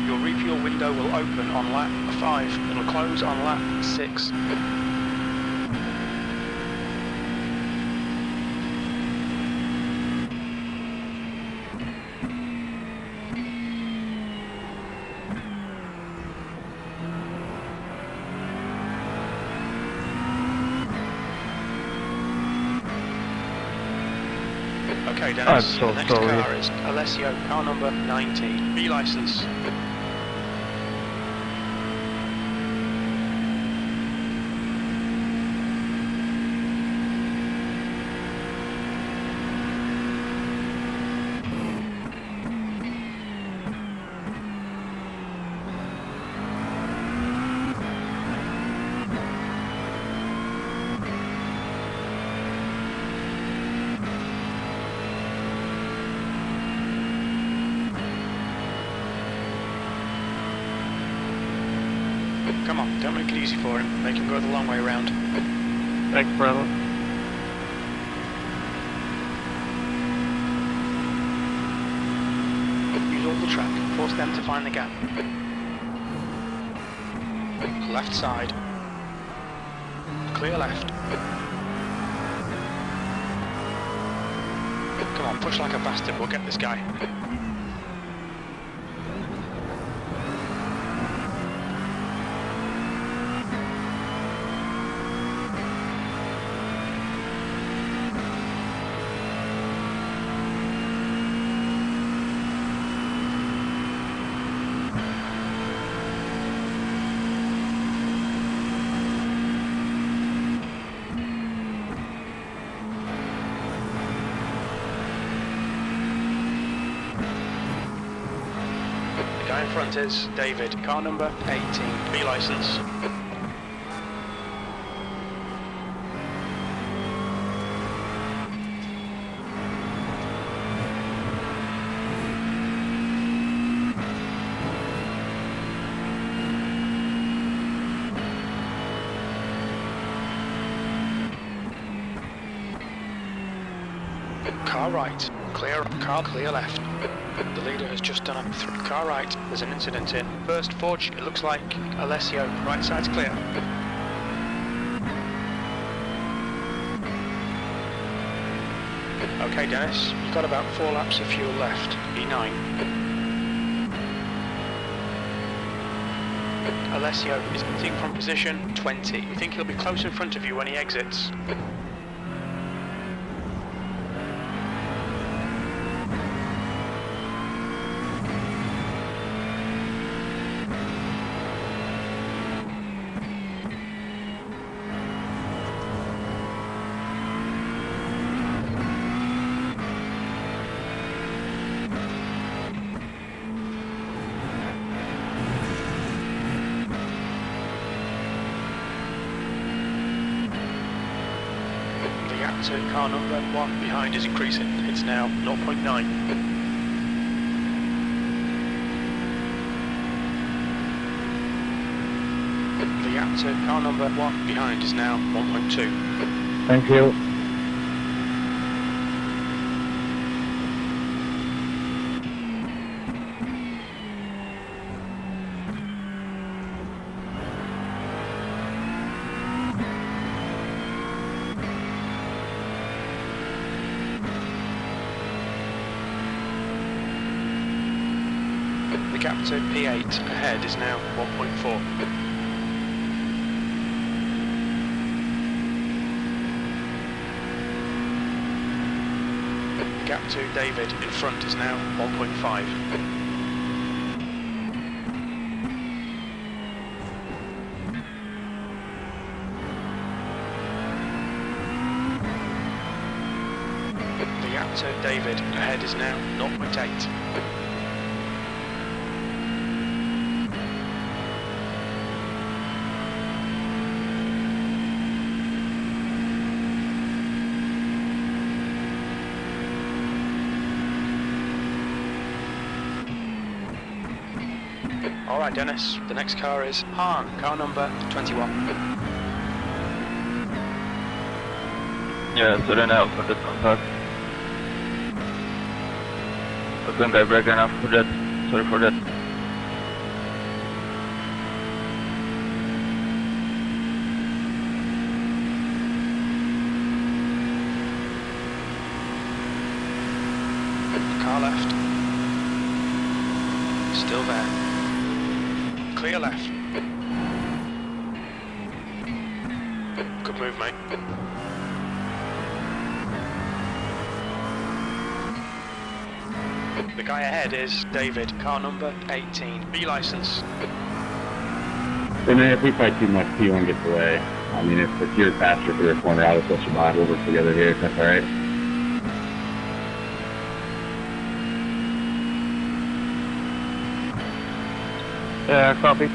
Your refuel window will open on lap 5. It'll close on lap 6. Okay, Dennis, I'm so the next sorry. car is Alessio, car number 19. B license. Come on, don't make it easy for him. Make him go the long way around. Thanks, brother. Use all the track. Force them to find the gap. Left side. Clear left. Come on, push like a bastard. We'll get this guy. front is David, car number 18, B licence. Car right, clear, car clear left. The leader has just done a car right, there's an incident in. First forge, it looks like Alessio, right side's clear. Okay Dennis, you've got about 4 laps of fuel left, E9. Alessio is exiting from position 20. We think he'll be close in front of you when he exits. To car number 1 behind is increasing, it's now 0.9. The gap to car number 1 behind is now 1.2. Thank you. The gap to P8 ahead is now 1.4. The gap to David in front is now 1.5. The gap to David ahead is now 0.8. Alright Dennis, the next car is Hahn, car number 21. Yeah, sorry now for the contact. I think I break enough for that. Sorry for that. Car left. Still there. Clear left. Good move, mate. The guy ahead is David, car number 18, B licence. And then if we fight too much, P1 gets away. I mean, if you're faster through a corner, I'll just survive. We'll work together here, if that's alright. Yeah, copy.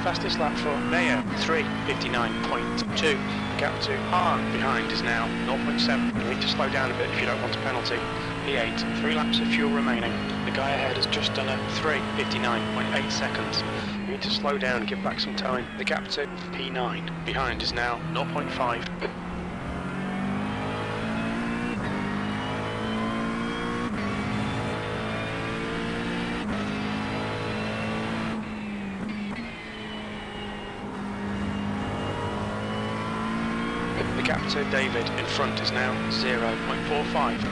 Fastest lap for Mayer, 3:59.2. The gap to Hahn behind is now 0.7. You need to slow down a bit if you don't want a penalty. P8, 3 laps of fuel remaining. The guy ahead has just done a 3:59.8 seconds. You need to slow down and give back some time. The gap to P9 behind is now 0.5. gap to David in front is now 0.45.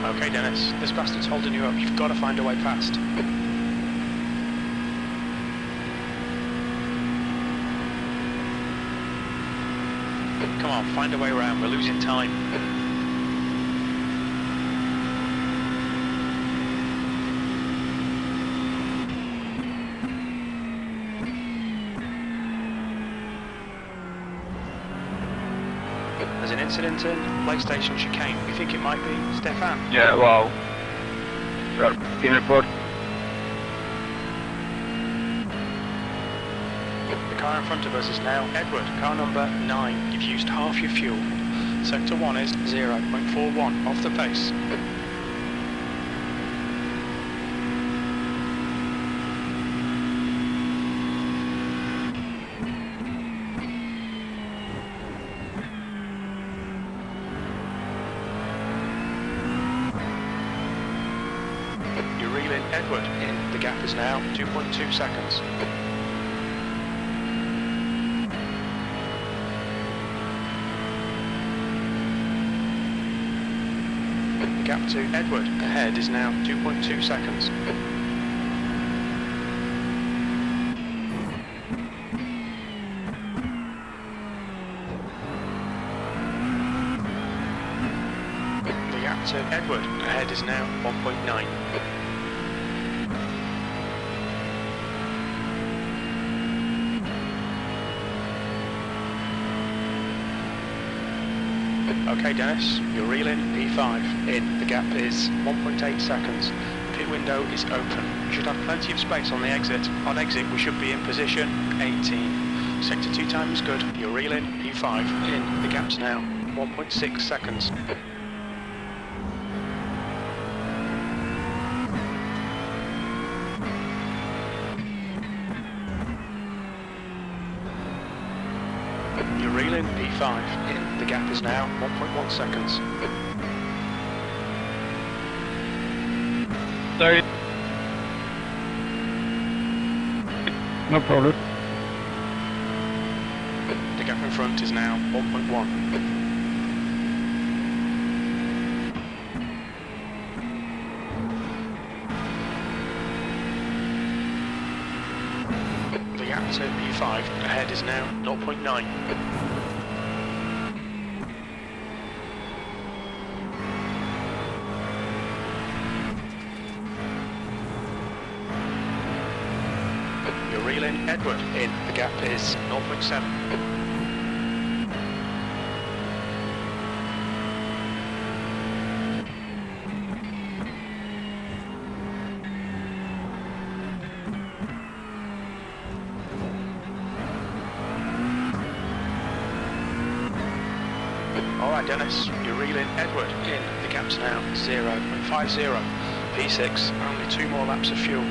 Okay, Dennis, this bastard's holding you up. You've got to find a way past. Come on, find a way around. We're losing time. There's an incident in PlayStation chicane. You think it might be Stefan? Yeah, well, team report. The car in front of us is now Edward, car number 9. You've used half your fuel. Sector 1 is 0.41 off the pace. You're reeling Edward in. The gap is now 2.2 seconds. The gap to Edward ahead is now 2.2 seconds. The gap to Edward ahead is now 1.9. Okay, Dennis, you're reeling P5 in. The gap is 1.8 seconds. Pit window is open. You should have plenty of space on the exit. On exit, we should be in position 18. Sector 2 time is good. You're reeling P5 in. The gap's now 1.6 seconds. You're reeling P5 in. The gap is now 1.1 seconds. Sorry. No problem. The gap in front is now 1.1. The gap to P5 ahead is now 0.9. You're reeling Edward in. The gap is 0.7. Alright, Dennis, you're reeling Edward in. The gap's now 0.50. P6, only 2 more laps of fuel.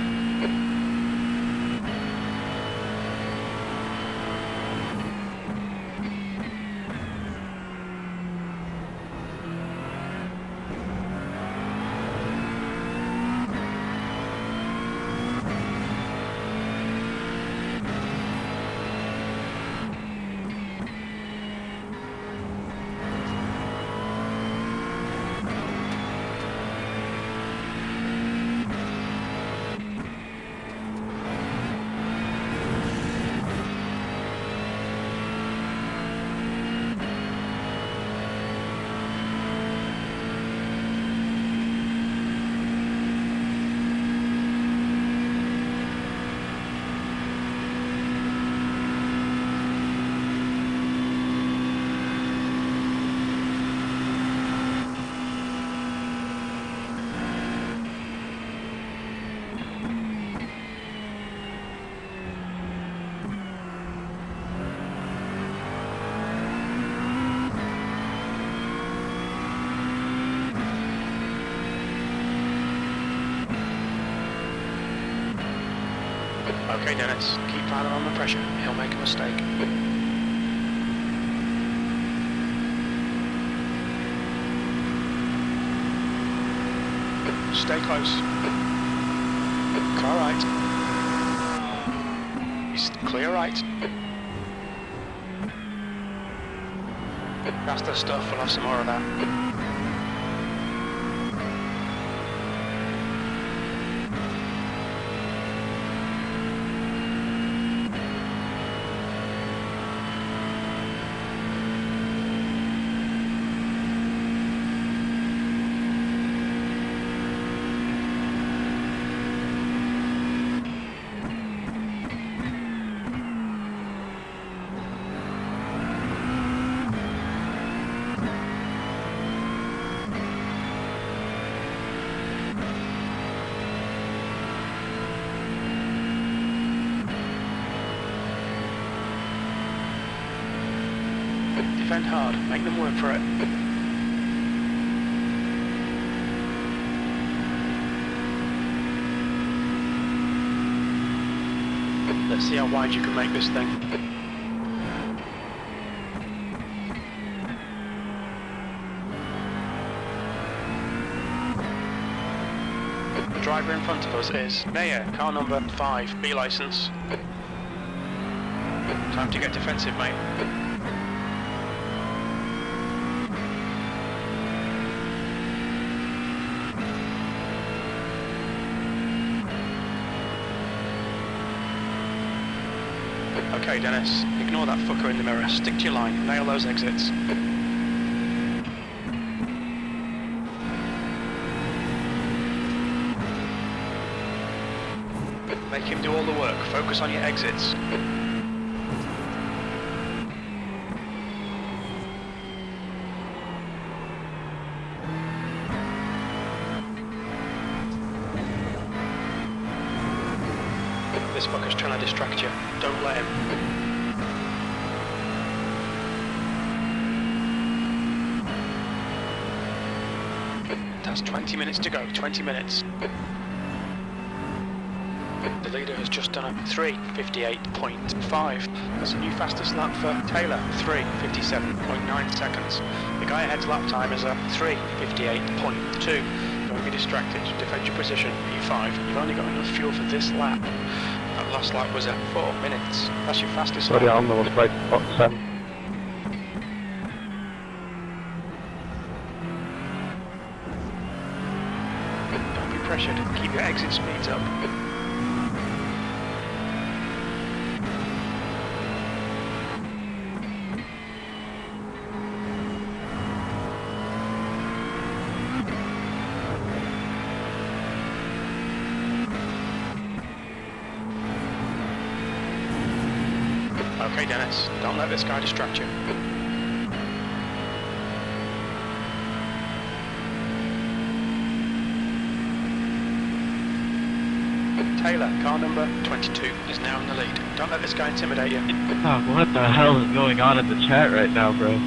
Okay, Dennis, keep piling on the pressure. He'll make a mistake. stay close. Car right. He's clear right. That's the stuff, we'll have some more of that. Defend hard, make them work for it. Let's see how wide you can make this thing. The driver in front of us is Mayer, car number 5, B licence. Time to get defensive, mate. Okay, Dennis, ignore that fucker in the mirror. Stick to your line, nail those exits. Make him do all the work. Focus on your exits. This fucker's trying to distract you. Don't let him. That's 20 minutes to go. 20 minutes. The leader has just done a 3:58.5. That's a new fastest lap for Taylor. 3:57.9 seconds. The guy ahead's lap time is a 3:58.2. Don't be distracted. Defend your position. E5. You've only got enough fuel for this lap. That last lap was at 4 minutes. That's your fastest Sorry, lap. I'm almost right spot 7. Don't be pressured. Keep your exit speeds up. Okay, Dennis, don't let this guy distract you. Taylor, car number 22, is now in the lead. Don't let this guy intimidate you. Oh, what the hell is going on in the chat right now, bro?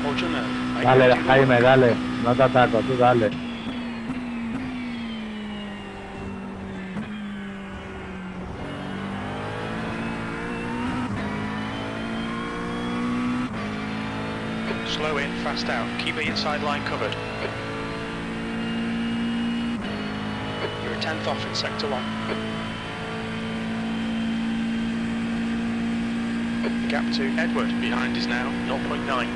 Hold your nerve. Make Dale, him do the Jaime, work. dale. No te ataco, tú dale. Slow in, fast out. Keep the inside line covered. You're a 10th off in sector 1. The gap to Edward behind is now 0.9.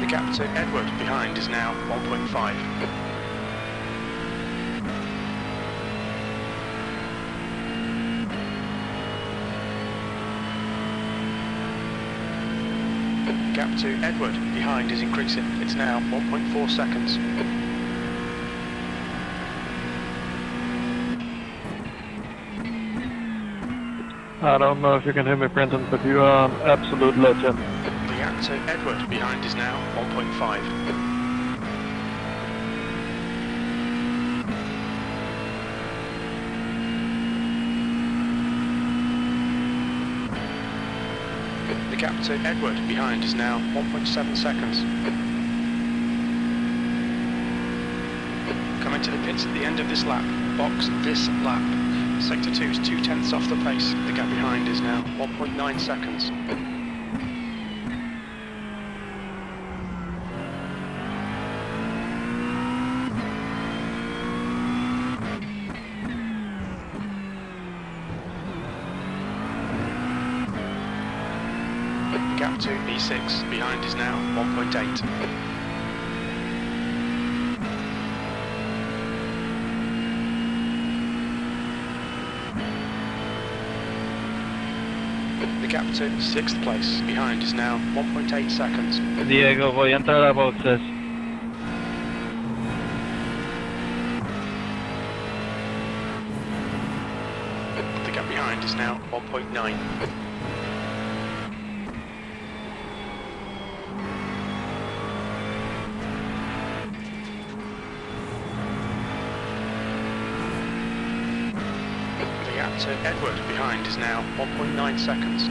The gap to Edward behind is now 1.5. The gap to Edward behind is increasing. It's now 1.4 seconds. I don't know if you can hear me, Brenton, but you are an absolute legend. The gap to Edward behind is now 1.5. The gap to Edward behind is now 1.7 seconds. Into the pits at the end of this lap. Box this lap. Sector 2 is 2/10 off the pace. The gap behind is now 1.9 seconds. The gap to E6 behind is now 1.8. The gap to 6th place behind is now 1.8 seconds. Diego, voy a entrar a boxes. The gap behind is now 1.9. The gap to Edward behind is now 1.9 seconds.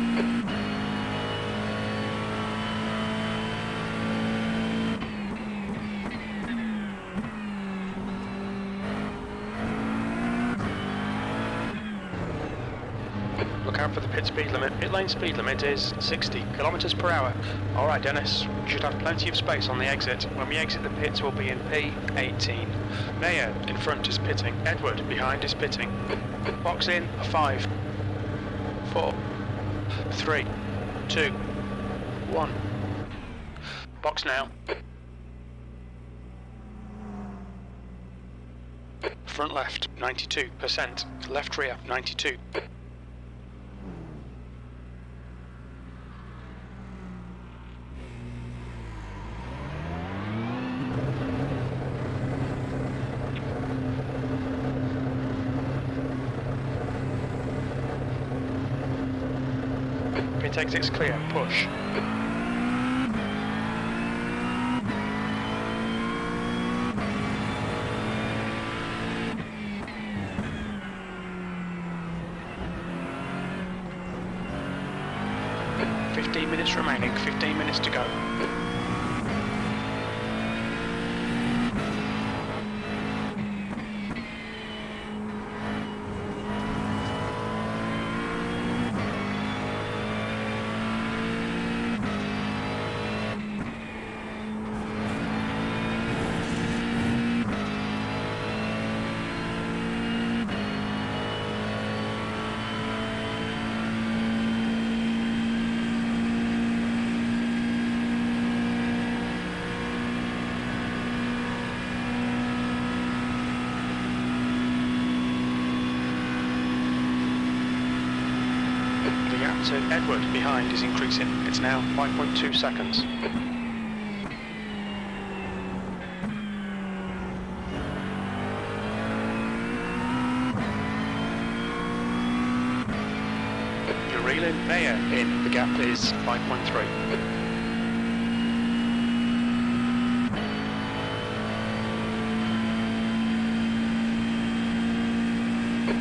Look out for the pit speed limit. Pit lane speed limit is 60 kilometers per hour. Alright Dennis, we should have plenty of space on the exit. When we exit the pits we'll be in P18. Mayer in front is pitting. Edward behind is pitting. Box in, 5, 4, 3, 2, 1. Box now. Front left, 92%. Left rear, 92. Pit exit's clear, push. Minutes remaining, 15 minutes to go. To Edward behind is increasing. It's now 5.2 seconds. You're reeling. Mayer in. The gap is 5.3.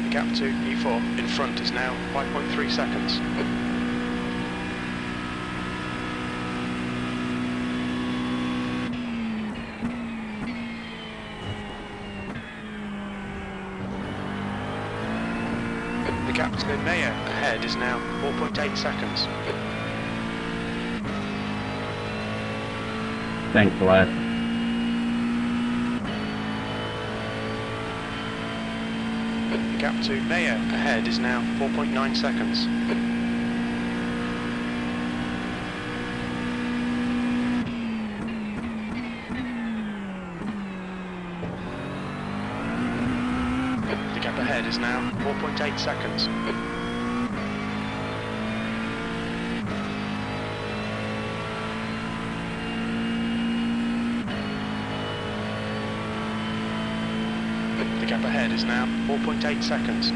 The gap to E4 in front is now 5.3 seconds. The gap to Mayer ahead is now 4.8 seconds. Thanks a lot. The gap to Mayer ahead is now 4.9 seconds. The gap ahead is now 4.8 seconds. The gap ahead is now 4.8 seconds.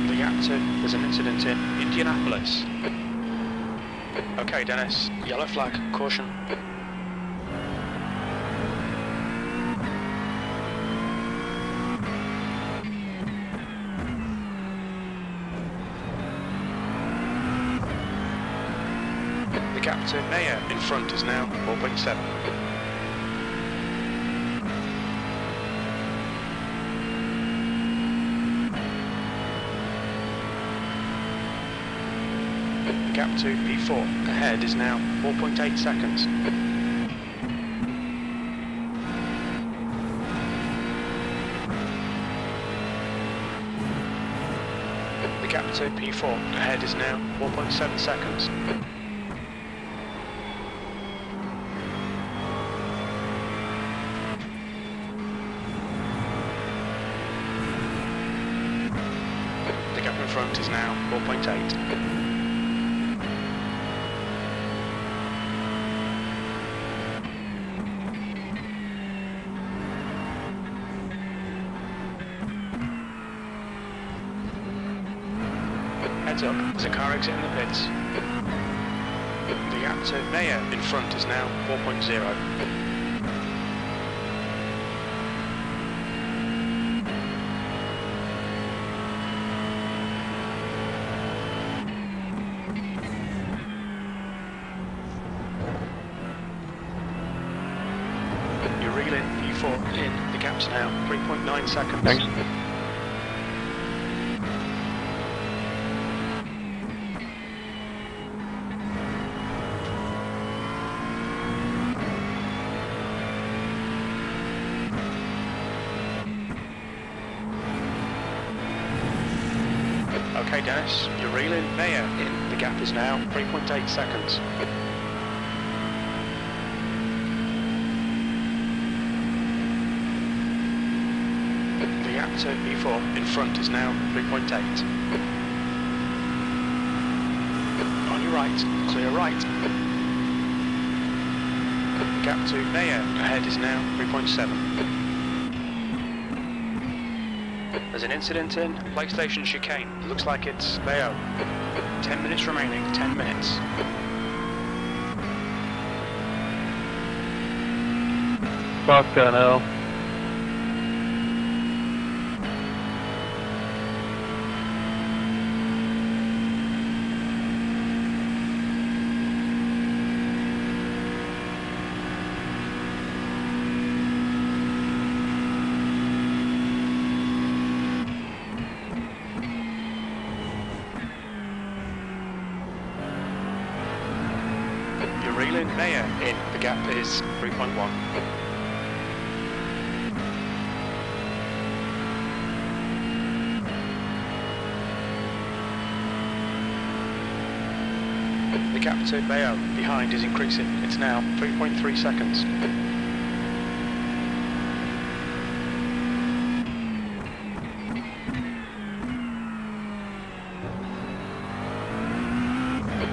The gap to, there's an incident in Indianapolis. Okay Dennis, yellow flag, caution. gap to Mayer in front is now 4.7. The gap to P4 ahead is now 4.8 seconds. The gap to P4 ahead is now 4.7 seconds. The gap in front is now 4.8. Heads up, there's a car exiting the pits. The gap to Mayer in front is now 4.0. You're reeling P4 in, the gap's now 3.9 seconds. Thanks. Okay, Dennis, you're reeling Mayer in. The gap is now 3.8 seconds. The gap to P4 in front is now 3.8. On your right, clear right. The gap to Mayer ahead is now 3.7. There's an incident in PlayStation chicane. Looks like it's Leo. 10 minutes remaining, 10 minutes. Fuck Colonel. You're reeling Mayer in. The gap is 3.1. The gap to Mayo behind is increasing. It's now 3.3 seconds.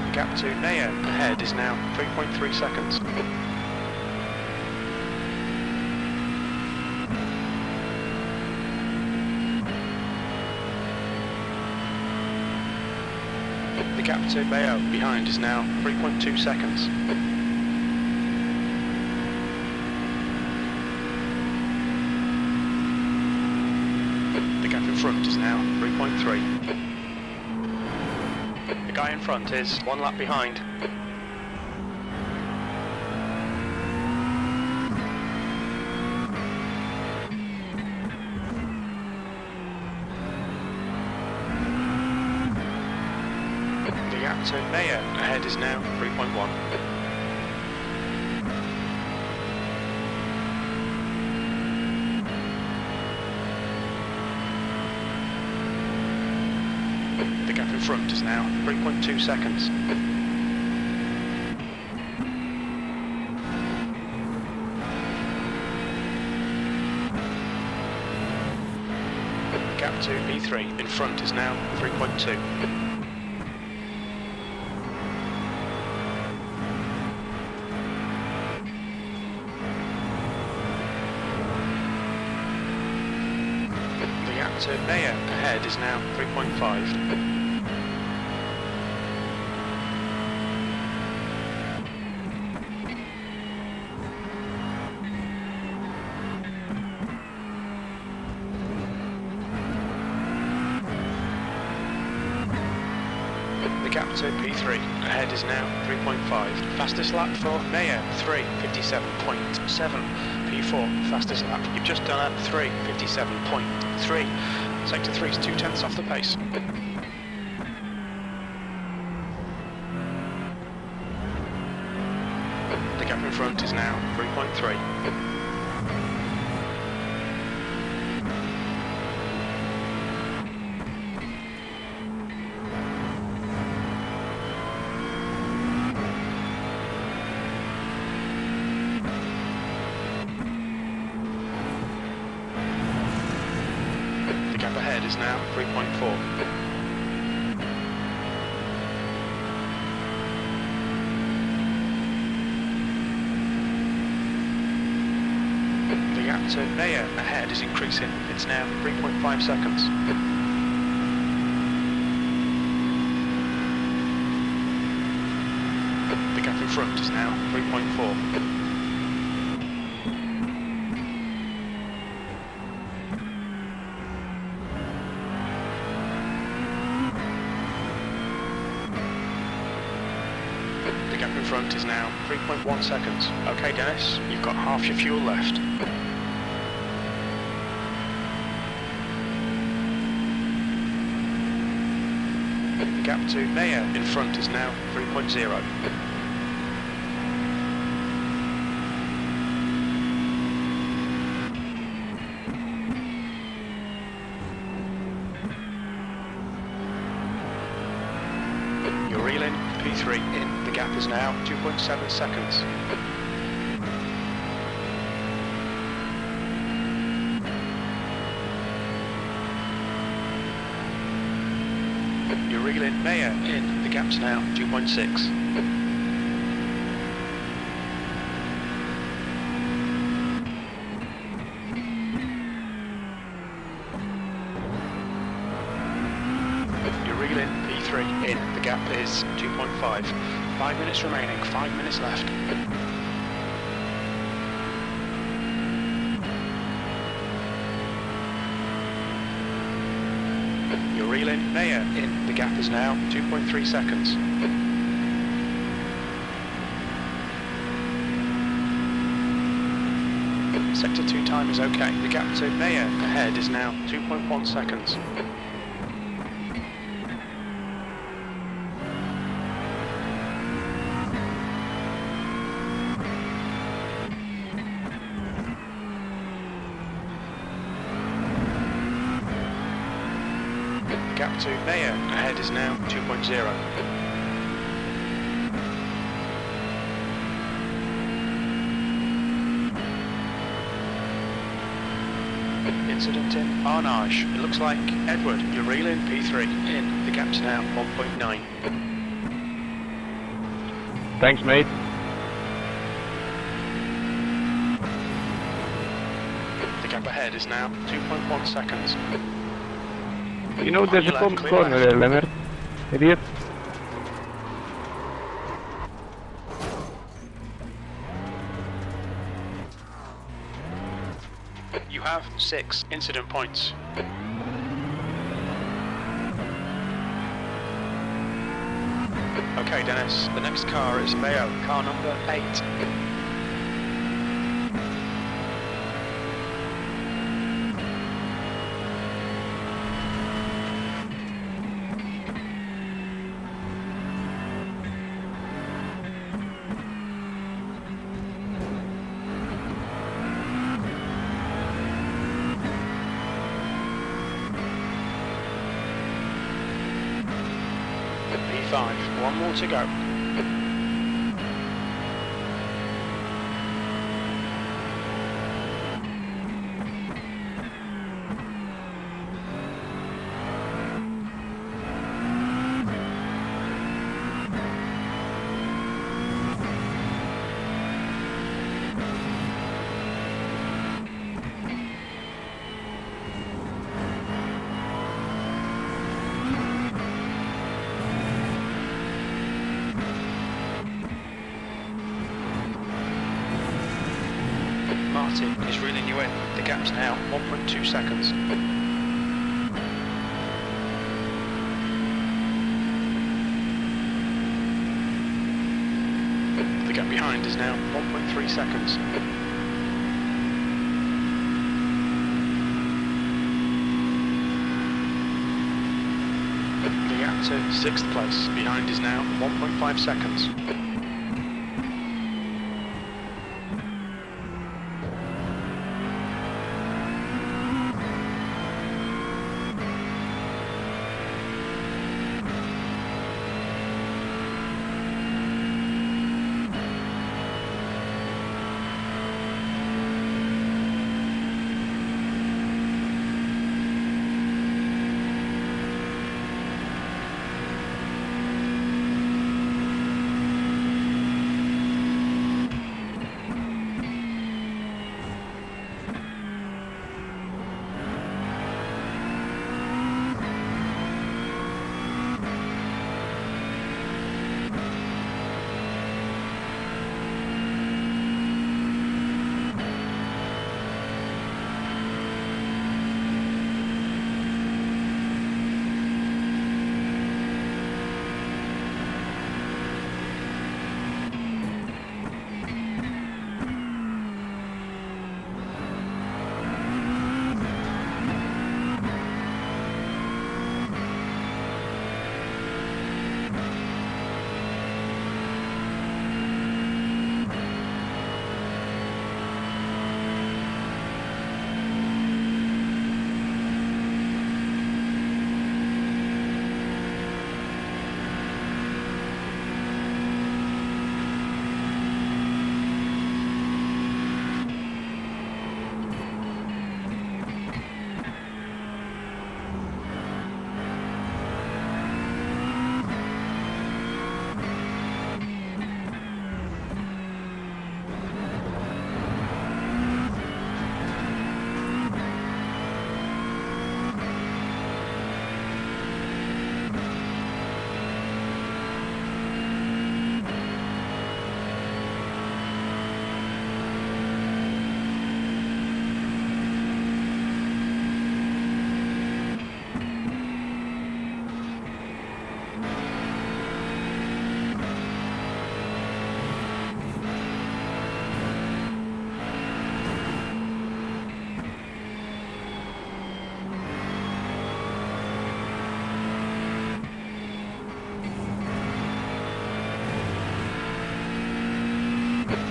The gap to Mayo ahead is now 3.3 seconds. The gap to Mayo behind is now 3.2 seconds. The gap in front is now 3.3. The guy in front is 1 lap behind. The gap to Mayer ahead is now 3.1. The gap in front is now 3.2 seconds. The gap to P3 in front is now 3.2. The gap to Mayer ahead is now 3.5. The gap to P3. Ahead is now 3.5. Fastest lap for Mayer, 3:57.7. P4, fastest lap. You've just done a 3:57.3. Sector 3 is 0.2 off the pace. The gap in front is now 3.3. The gap ahead is now 3.4. The gap to Mayer ahead is increasing. It's now 3.5 seconds. The gap in front is now 3.4. The gap in front is now 3.1 seconds. Okay, Dennis, you've got half your fuel left. The gap to Mayer in front is now 3.0. You're reeling P3 in. The gap is now 2.7 seconds. You're reeling Mayer in. The gap's now 2.6. You're reeling P3 in. The gap is 2.5. 5 minutes remaining, 5 minutes left. You're reeling Mayer in. The gap is now 2.3 seconds. Sector 2 time is okay. The gap to Mayer ahead is now 2.1 seconds. Gap to Mayer ahead is now 2.0. Incident in Arnage. It looks like Edward, you're reeling P3 in. The gap's now 1.9. Thanks, mate. The gap ahead is now 2.1 seconds. You know there's a corner there, Leonard. Idiot. You have 6 incident points. Okay, Dennis, the next car is Mayo, car number 8. P5, one more to go. Martin is reeling you in. The gap's now 1.2 seconds. gap behind is now 1.3 seconds. The gap to 6th place behind is now 1.5 seconds.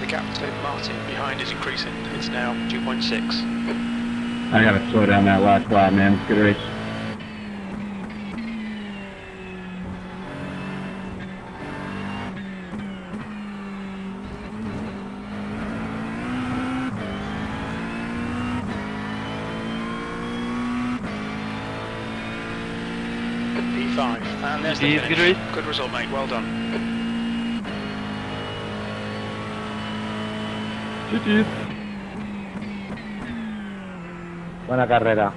The gap to Martin behind is increasing. It's now 2.6. I gotta slow down that last lap, man. It's a good race. P5. And there's the Good finish. race. Good result, mate. Well done. GG. Buena carrera.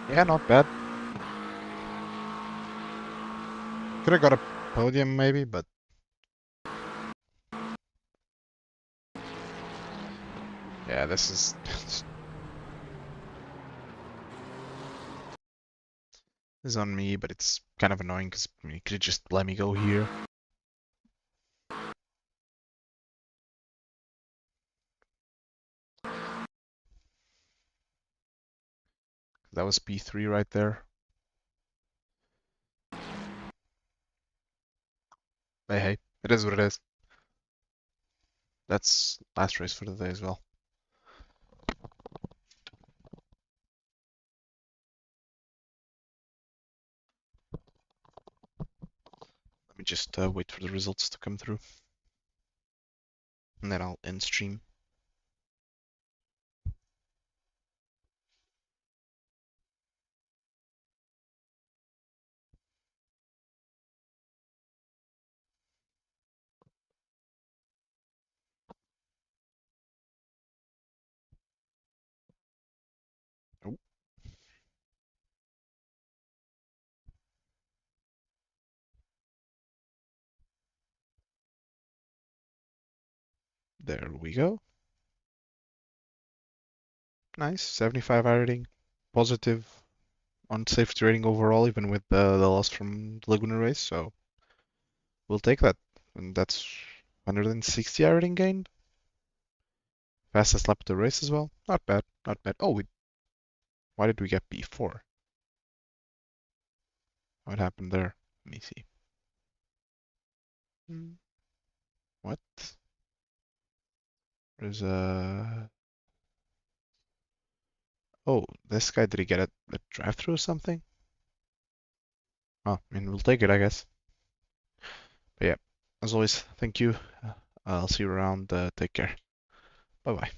Yeah, not bad. Could have got a podium maybe, but yeah, this is this is on me, but it's kind of annoying because you could just let me go here. That was P3 right there. Hey, it is what it is. That's last race for the day as well. Let me just wait for the results to come through. And then I'll end stream. There we go. Nice. 75 rating. Positive on safety rating overall, even with the loss from the Laguna race. So we'll take that. And that's 160 rating gained. Fastest lap of the race as well. Not bad. Not bad. Oh, why did we get P4? What happened there? Let me see. What? There's a... Oh, this guy, did he get a drive-through or something? Oh, I mean, we'll take it, I guess. But yeah, as always, thank you. I'll see you around. Take care. Bye-bye.